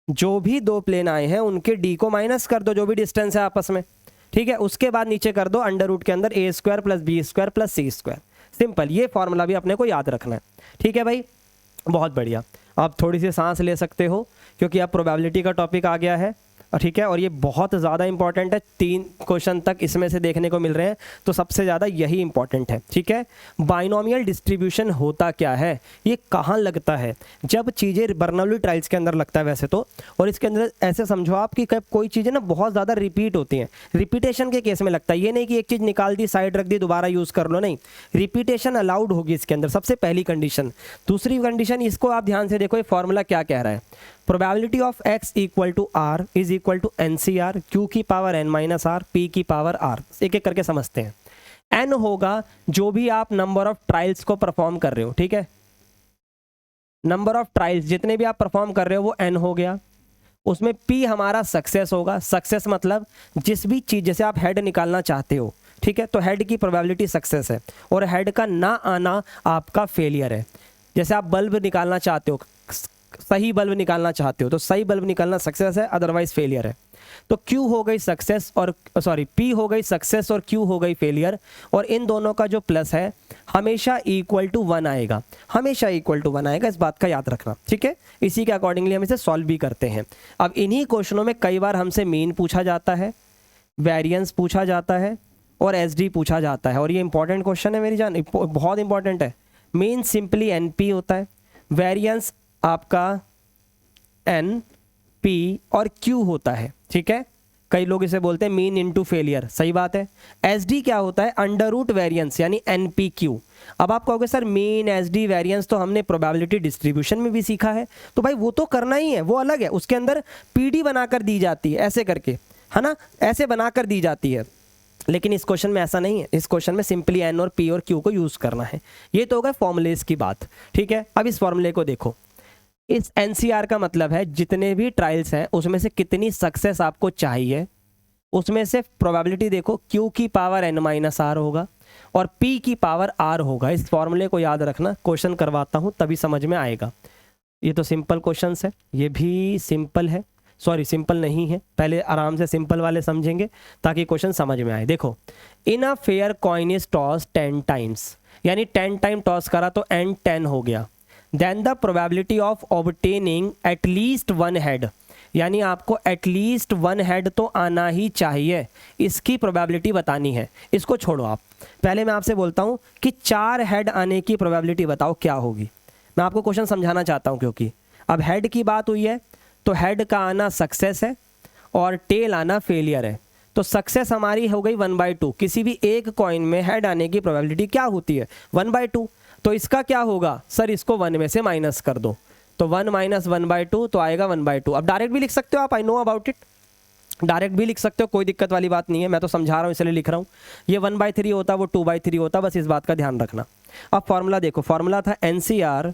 जो भी दो प्लेन आए हैं उनके d को माइनस कर दो, जो भी डिस्टेंस है आपस में, ठीक है। उसके बाद नीचे कर दो अंडर रूट के अंदर a square plus B square plus C square. Simple, ये फॉर्मूला भी अपने को याद रखना है। ठीक है भाई, बहुत बढ़िया। आप थोड़ी सी सांस ले सकते हो क्योंकि अब प्रोबेबिलिटी का टॉपिक आ गया है, ठीक है, और ये बहुत ज़्यादा इंपॉर्टेंट है। 3 क्वेश्चन तक इसमें से देखने को मिल रहे हैं, तो सबसे ज़्यादा यही इंपॉर्टेंट है। ठीक है, बाइनोमियल डिस्ट्रीब्यूशन होता क्या है, ये कहाँ लगता है, जब चीज़ें बर्नौली ट्रायल्स के अंदर लगता है वैसे तो, और इसके अंदर ऐसे समझो आप कि कोई चीज़ें ना बहुत ज़्यादा रिपीट होती हैं, रिपीटेशन के केस में लगता है। ये नहीं कि एक चीज़ निकाल दी साइड रख दी दोबारा यूज़ कर लो, नहीं, रिपीटेशन अलाउड होगी इसके अंदर, सबसे पहली कंडीशन। दूसरी कंडीशन, इसको आप ध्यान से देखो, ये फॉर्मूला क्या कह रहा है, probability of x equal to R is equal to N C R, Q की power n minus R, P की पावर आर। एक एक करके समझते हैं। n होगा जो भी आप नंबर ऑफ ट्रायल्स को परफॉर्म कर रहे हो, ठीक है, नंबर ऑफ ट्रायल्स जितने भी आप परफॉर्म कर रहे हो वो n हो गया। उसमें p हमारा सक्सेस होगा, सक्सेस मतलब जिस भी चीज़, जैसे आप हेड निकालना चाहते हो, ठीक है, तो हेड की प्रोबेबिलिटी सक्सेस है, और हेड का ना आना आपका फेलियर है। जैसे आप बल्ब निकालना चाहते हो, सही बल्ब निकालना चाहते हो, तो सही बल्ब निकालना सक्सेस है, अदरवाइज फेलियर है। तो Q हो गई सक्सेस और P हो गई सक्सेस और Q हो गई फेलियर, और इन दोनों का जो प्लस है हमेशा इक्वल टू 1 आएगा, हमेशा इक्वल टू 1 आएगा, इस बात का याद रखना। ठीक है, इसी के अकॉर्डिंगली हम इसे सॉल्व भी करते हैं। अब इन्हीं क्वेश्चनों में कई बार हमसे मीन पूछा जाता है, वेरिएंस पूछा जाता है और SD पूछा जाता है, और ये इंपॉर्टेंट क्वेश्चन है मेरी जान, बहुत इंपॉर्टेंट है। मीन सिंपली NP होता है, वेरिएंस आपका N P और Q होता है। ठीक है, कई लोग इसे बोलते हैं मीन इनटू फेलियर, सही बात है। SD क्या होता है, अंडर रूट वेरिएंस, यानी NPQ। अब आप कहोगे सर मीन SD वेरिएंस तो हमने प्रोबेबिलिटी डिस्ट्रीब्यूशन में भी सीखा है, तो भाई वो तो करना ही है, वो अलग है, उसके अंदर PD बनाकर दी जाती है, ऐसे करके, है ना, ऐसे बनाकर दी जाती है। लेकिन इस क्वेश्चन में ऐसा नहीं है, इस क्वेश्चन में सिंपली N और P और Q को यूज़ करना है। ये तो होगा फॉर्मूलेस की बात। ठीक है, अब इस फॉर्मूले को देखो, इस NCR का मतलब है जितने भी ट्रायल्स हैं उसमें से कितनी सक्सेस आपको चाहिए, उसमें से प्रोबेबिलिटी देखो, Q की पावर N माइनस आर होगा और P की पावर R होगा। इस फॉर्मूले को याद रखना, क्वेश्चन करवाता हूँ तभी समझ में आएगा। ये तो सिंपल क्वेश्चन है, ये भी सिंपल है, सॉरी सिंपल नहीं है, पहले आराम से सिंपल वाले समझेंगे ताकि क्वेश्चन समझ में आए। देखो, in a fair coin is toss 10 times, यानी 10 टाइम टॉस करा तो N 10 हो गया। Then the probability of obtaining at least 1 head, यानी आपको एटलीस्ट 1 हेड तो आना ही चाहिए, इसकी प्रोबेबिलिटी बतानी है। इसको छोड़ो आप, पहले मैं आपसे बोलता हूँ कि 4 हेड आने की प्रोबेबिलिटी बताओ क्या होगी। मैं आपको क्वेश्चन समझाना चाहता हूँ, क्योंकि अब हेड की बात हुई है तो हेड का आना सक्सेस है और टेल आना फेलियर है। तो सक्सेस हमारी हो गई 1/2, किसी भी एक कॉइन में हेड आने की प्रोबेबिलिटी क्या होती है 1/2। तो इसका क्या होगा, सर इसको 1 में से माइनस कर दो, तो 1 माइनस 1/2 तो आएगा 1/2। अब डायरेक्ट भी लिख सकते हो आप, I know about it, direct भी लिख सकते हो, कोई दिक्कत वाली बात नहीं है, मैं तो समझा रहा हूँ इसलिए लिख रहा हूँ। ये 1/3 होता, वो 2/3 होता, बस इस बात का ध्यान रखना। अब फॉर्मूला देखो, फॉर्मूला था NCR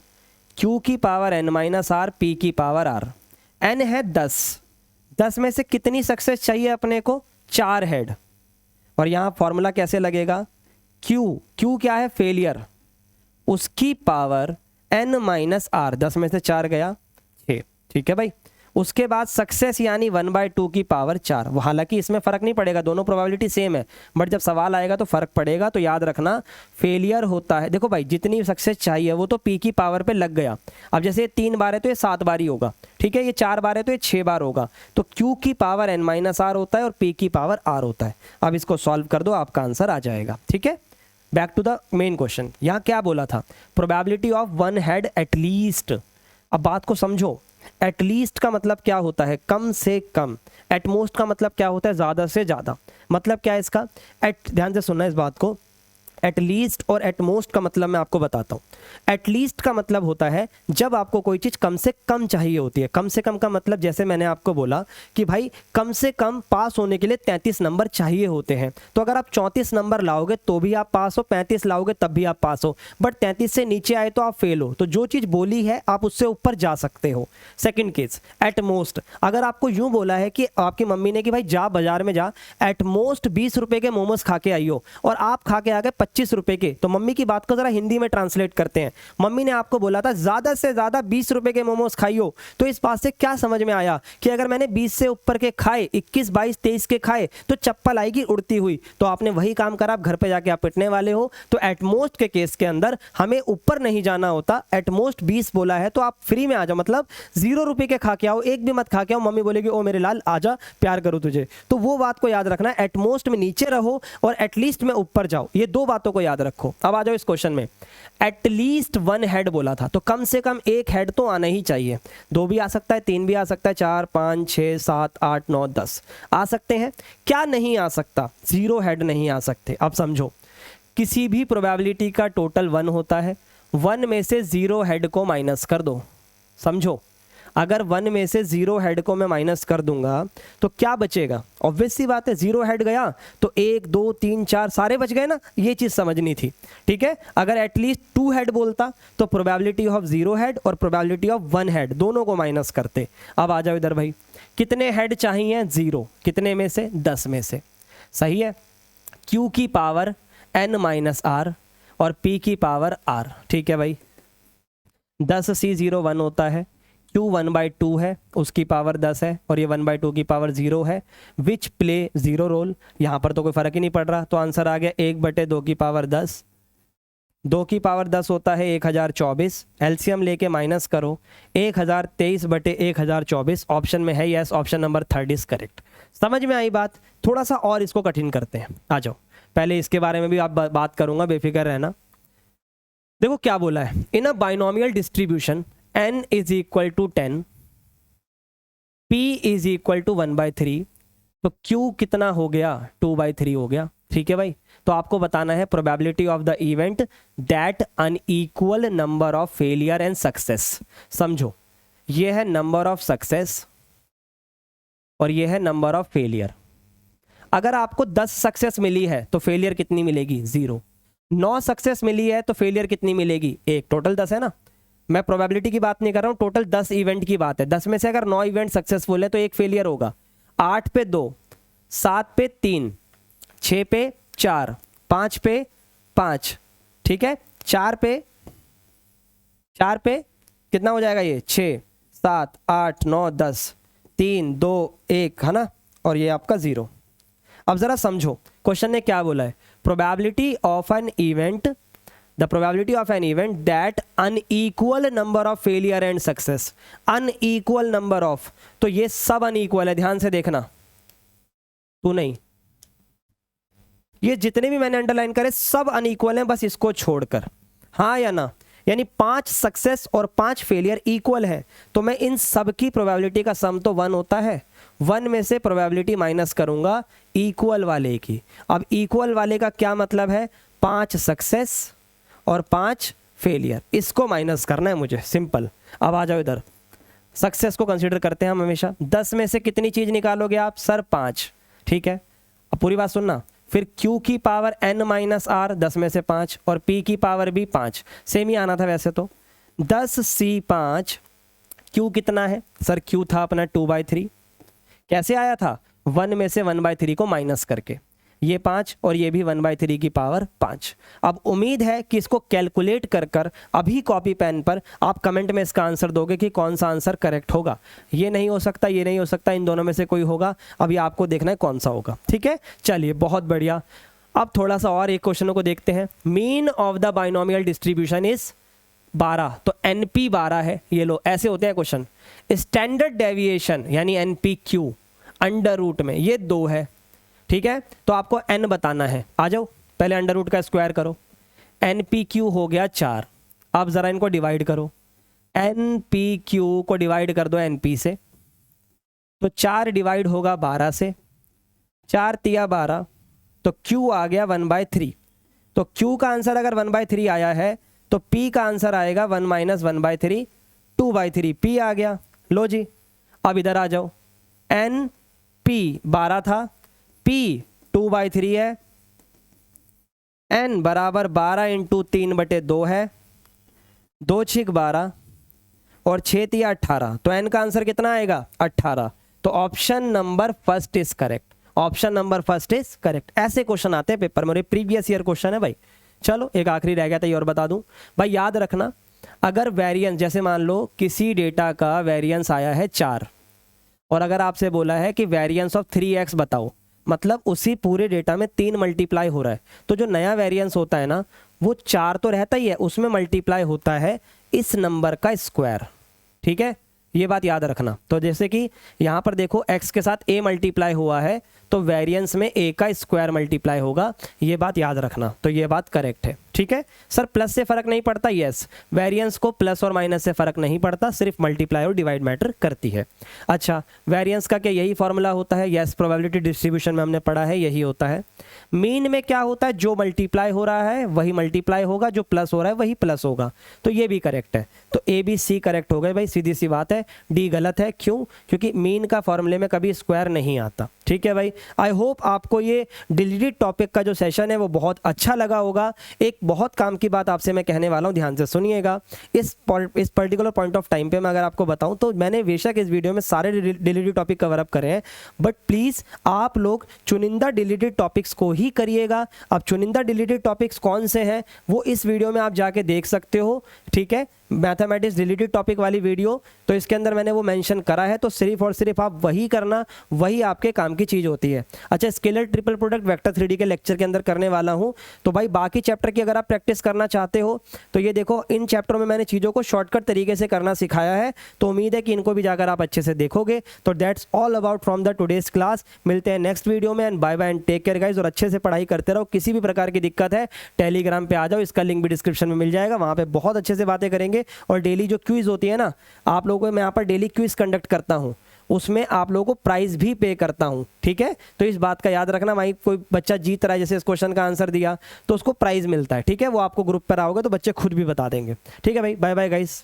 Q की power N minus R, P की पावर R। N है 10, 10 में से कितनी सक्सेस चाहिए अपने को, 4 हेड, और यहाँ फॉर्मूला कैसे लगेगा, क्यू क्या है, फेलियर, उसकी पावर n माइनस आर, 10 में से 4 गया 6, ठीक है भाई। उसके बाद सक्सेस यानी 1/2 की पावर 4। हालांकि इसमें फ़र्क नहीं पड़ेगा, दोनों प्रोबेबिलिटी सेम है, बट जब सवाल आएगा तो फ़र्क पड़ेगा। तो याद रखना फेलियर होता है, देखो भाई जितनी सक्सेस चाहिए वो तो p की पावर पे लग गया। अब जैसे ये 3 बार है तो ये 7 बार ही होगा, ठीक है, ये 4 बार है तो ये 6 बार होगा। तो q की पावर n माइनस आर होता है और p की पावर r होता है। अब इसको सॉल्व कर दो, आपका आंसर आ जाएगा, ठीक है। Back to the main question, यहाँ क्या बोला था, probability of one head at least. अब बात को समझो, एटलीस्ट का मतलब क्या होता है, कम से कम। एटमोस्ट का मतलब क्या होता है, ज़्यादा से ज़्यादा। मतलब क्या है इसका, ध्यान से सुनना इस बात को। एटलीस्ट और एटमोस्ट का मतलब मैं आपको बताता हूँ। एटलीस्ट का मतलब होता है जब आपको कोई चीज़ कम से कम चाहिए होती है। कम से कम का मतलब जैसे मैंने आपको बोला कि भाई कम से कम पास होने के लिए 33 नंबर चाहिए होते हैं। तो अगर आप 34 नंबर लाओगे तो भी आप पास हो, 35 लाओगे तब भी आप पास हो, बट 33 से नीचे आए तो आप फेल हो। तो जो चीज़ बोली है आप उससे ऊपर जा सकते हो। सेकेंड केस एटमोस्ट, अगर आपको यूँ बोला है कि आपकी मम्मी ने कि भाई जा बाजार में जा, एटमोस्ट 20 रुपये के मोमोज खा के आई हो और आप खा के आ गए 25 रुपए के, तो मम्मी की बात को जरा हिंदी में ट्रांसलेट करते हैं। मम्मी ने आपको बोला था ज्यादा से ज्यादा 20 रुपए के मोमोज खाइयो, तो इस बात से क्या समझ में आया कि अगर मैंने 20 से ऊपर के खाए, 21, 22, 23 के खाए तो चप्पल आएगी उड़ती हुई। तो आपने वही काम करा, आप घर पे जाके आप पिटने वाले हो। तो एटमोस्ट के केस के अंदर हमें ऊपर नहीं जाना होता। एटमोस्ट 20 बोला है तो आप फ्री में आ जाओ, मतलब 0 रुपए के खा के आओ, एक भी मत खा के आओ। मम्मी बोलेगी ओ मेरे लाल आजा प्यार करूं तुझे। तो वो बात को याद रखना, एटमोस्ट में नीचे रहो और एटलीस्ट में ऊपर जाओ, ये दो बातों को याद रखो। अब आ जाओ इस क्वेश्चन में, एटलीस्ट वन हेड बोला था तो कम से कम एक हेड तो आना ही चाहिए। 2 भी आ सकता है, 3 भी आ सकता है, 4, 5, 6, 7, 8, 9, 10 आ सकते हैं। क्या नहीं आ सकता, 0 हेड नहीं आ सकते। अब समझो, किसी भी प्रोबेबिलिटी का टोटल 1 होता है, 1 में से 0 हेड को माइनस कर दो। समझो, अगर 1 में से 0 हेड को मैं माइनस कर दूंगा तो क्या बचेगा, ऑब्वियस सी बात है 0 हेड गया तो 1, 2, 3, 4 सारे बच गए ना, ये चीज़ समझनी थी, ठीक है। अगर एटलीस्ट 2 हेड बोलता तो प्रोबेबिलिटी ऑफ 0 हेड और प्रोबेबिलिटी ऑफ 1 हेड दोनों को माइनस करते। अब आ जाओ इधर भाई, कितने हेड चाहिए, 0, कितने में से, 10 में से, सही है। Q की पावर n माइनस आर और P की पावर r, ठीक है भाई। 10C0 1 होता है, Q 1/2 है, उसकी पावर 10 है और ये 1/2 की पावर 0 है। विच प्ले 0 रोल, यहाँ पर तो कोई फर्क ही नहीं पड़ रहा, तो आंसर आ गया 1/2 की पावर 10। 2 की पावर 10 होता है 1024, एलसीएम लेके माइनस करो, 1023/1024 ऑप्शन में है, yes option number 3 is correct. समझ में आई बात। थोड़ा सा और इसको कठिन करते हैं, आ जाओ। पहले इसके बारे में भी आप बात करूंगा, बेफिक्र रहना। देखो क्या बोला है, in a binomial distribution n is equal to 10, p is equal to 1/3, तो q कितना हो गया, 2/3 हो गया, ठीक है भाई। तो आपको बताना है probability of the event that unequal number of failure and success. समझो, ये है नंबर ऑफ सक्सेस और ये है नंबर ऑफ फेलियर। अगर आपको 10 सक्सेस मिली है तो फेलियर कितनी मिलेगी, 0। 9 सक्सेस मिली है तो फेलियर कितनी मिलेगी, 1। टोटल 10 है ना, मैं प्रोबेबिलिटी की बात नहीं कर रहा हूँ, टोटल 10 इवेंट की बात है। 10 में से अगर 9 इवेंट सक्सेसफुल है तो 1 फेलियर होगा। 8 पे 2, 7 पे 3, 6 पे 4, 5 पे 5, ठीक है। 4 पे कितना हो जाएगा, ये 6, 7, 8, 9, 10, 3, 2, 1 है ना, और ये आपका 0। अब जरा समझो क्वेश्चन ने क्या बोला है, probability of an event, the probability of an event that unequal number of failure and success. Unequal number of, तो ये सब अनइक्वल है, ध्यान से देखना, तू नहीं, ये जितने भी मैंने अंडरलाइन करे सब अनइक्वल हैं, बस इसको छोड़कर, हाँ या ना। यानी 5 सक्सेस और 5 फेलियर इक्वल है, तो मैं इन सब की प्रोबेबिलिटी का सम तो 1 होता है, 1 में से प्रोबेबिलिटी माइनस करूंगा इक्वल वाले की। अब इक्वल वाले का क्या मतलब है, 5 सक्सेस और 5 फेलियर, इसको माइनस करना है मुझे, सिंपल। अब आ जाओ इधर, सक्सेस को कंसीडर करते हैं हम हमेशा। 10 में से कितनी चीज निकालोगे आप, सर 5, ठीक है। अब पूरी बात सुनना, फिर Q की पावर n माइनस आर, 10 में से 5, और P की पावर भी 5, सेम ही आना था वैसे तो। 10C5, Q कितना है सर, Q था अपना 2/3, कैसे आया था, 1 में से 1/3 को माइनस करके। ये 5 और ये भी 1/3 की पावर 5। अब उम्मीद है कि इसको कैलकुलेट कर कर अभी कॉपी पेन पर आप कमेंट में इसका आंसर दोगे कि कौन सा आंसर करेक्ट होगा। ये नहीं हो सकता, ये नहीं हो सकता, इन दोनों में से कोई होगा। अभी आपको देखना है कौन सा होगा। ठीक है, चलिए बहुत बढ़िया। अब थोड़ा सा और एक क्वेश्चनों को देखते हैं। Mean of the binomial distribution is 12, तो NP 12 है। ये लो, ऐसे होते हैं क्वेश्चन। स्टैंडर्ड डेविएशन यानी NPQ अंडर रूट में ये 2 है। ठीक है, तो आपको n बताना है। आ जाओ, पहले अंडर रूट का स्क्वायर करो। NPQ हो गया 4। अब ज़रा इनको डिवाइड करो। NPQ को डिवाइड कर दो NP से, तो 4 डिवाइड होगा 12 से, 4 तिया 12, तो Q आ गया 1/3। तो Q का आंसर अगर 1/3 आया है तो P का आंसर आएगा 1 - 1/3, 2/3 P आ गया। लो जी, अब इधर आ जाओ। NP 12 था, P 2/3 है, N बराबर 12 × 3/2 है, 2 × 6 12 और 6 × 3 18, तो N का आंसर कितना आएगा 18। तो option number first is correct. Option number first is correct. ऐसे क्वेश्चन आते हैं पेपर में, और प्रीवियस ईयर क्वेश्चन है भाई। चलो एक आखिरी रह गया था, ये और बता दूं भाई, याद रखना अगर वेरिएंस, जैसे मान लो किसी डेटा का वेरिएंस आया है 4 और अगर आपसे बोला है कि वेरिएंस ऑफ 3x बताओ, मतलब उसी पूरे डेटा में 3 मल्टीप्लाई हो रहा है, तो जो नया वेरिएंस होता है ना वो 4 तो रहता ही है, उसमें मल्टीप्लाई होता है इस नंबर का स्क्वायर। ठीक है, ये बात याद रखना। तो जैसे कि यहाँ पर देखो x के साथ a मल्टीप्लाई हुआ है तो वेरिएंस में a का स्क्वायर मल्टीप्लाई होगा, ये बात याद रखना। तो ये बात करेक्ट है। ठीक है सर, प्लस से फर्क नहीं पड़ता। यस, वेरिएंस को प्लस और माइनस से फर्क नहीं पड़ता, सिर्फ मल्टीप्लाई और डिवाइड मैटर करती है। अच्छा, वेरिएंस का क्या यही फॉर्मूला होता है? यस, प्रोबेबिलिटी डिस्ट्रीब्यूशन में हमने पढ़ा है, यही होता है। मीन में क्या होता है? जो मल्टीप्लाई हो रहा है वही मल्टीप्लाई होगा, जो प्लस हो रहा है वही प्लस होगा। तो ये भी करेक्ट है। तो A B C करेक्ट हो गए भाई, सीधी सी बात है। D गलत है, क्यों? क्योंकि मीन का फॉर्मूले में कभी स्क्वायर नहीं आता। ठीक है भाई, आई होप आपको ये डिलीटेड टॉपिक का जो सेशन है वो बहुत अच्छा लगा होगा। एक बहुत काम की बात आपसे मैं कहने वाला हूँ, ध्यान से सुनिएगा। इस पर्टिकुलर पॉइंट ऑफ टाइम पे मैं अगर आपको बताऊं तो मैंने बेशक इस वीडियो में सारे डिलीटेड टॉपिक कवर अप करे हैं, बट प्लीज़ आप लोग चुनिंदा डिलीटेड टॉपिक्स को ही करिएगा। अब चुनिंदा डिलीटेड टॉपिक्स कौन से हैं वो इस वीडियो में आप जाके देख सकते हो। ठीक है, मैथमेटिक्स डिलीटेड टॉपिक वाली वीडियो, तो इसके अंदर मैंने वो मेंशन करा है, तो सिर्फ और सिर्फ आप वही करना, वही आपके काम की चीज़ होती है। अच्छा, scalar triple product vector 3D के लेक्चर के अंदर करने वाला हूँ, तो भाई बाकी चैप्टर की अगर आप प्रैक्टिस करना चाहते हो तो ये देखो, इन चैप्टरों में मैंने चीज़ों को शॉर्टकट तरीके से करना सिखाया है, तो उम्मीद है कि इनको भी जाकर आप अच्छे से देखोगे। तो that's all about from the today's class. मिलते हैं नेक्स्ट वीडियो में, and bye bye and take care guys. और अच्छे से पढ़ाई करते रहो। किसी भी प्रकार की दिक्कत है टेलीग्राम पे आ जाओ, इसका लिंक भी डिस्क्रिप्शन में मिल जाएगा, वहाँ पे बहुत अच्छे से बातें करेंगे। और डेली जो क्विज होती है ना, आप लोगों को मैं यहाँ पर डेली क्विज कंडक्ट करता हूँ, उसमें आप लोगों को प्राइज भी पे करता हूँ। ठीक है, तो इस बात का याद रखना। वहीं कोई बच्चा जीत रहा है, जैसे इस क्वेश्चन का आंसर दिया, तो उसको प्राइज मिलता है। ठीक है, वो आपको ग्रुप पर आओगे तो बच्चे खुद भी बता देंगे। ठीक है भाई, बाय बाय गाइस।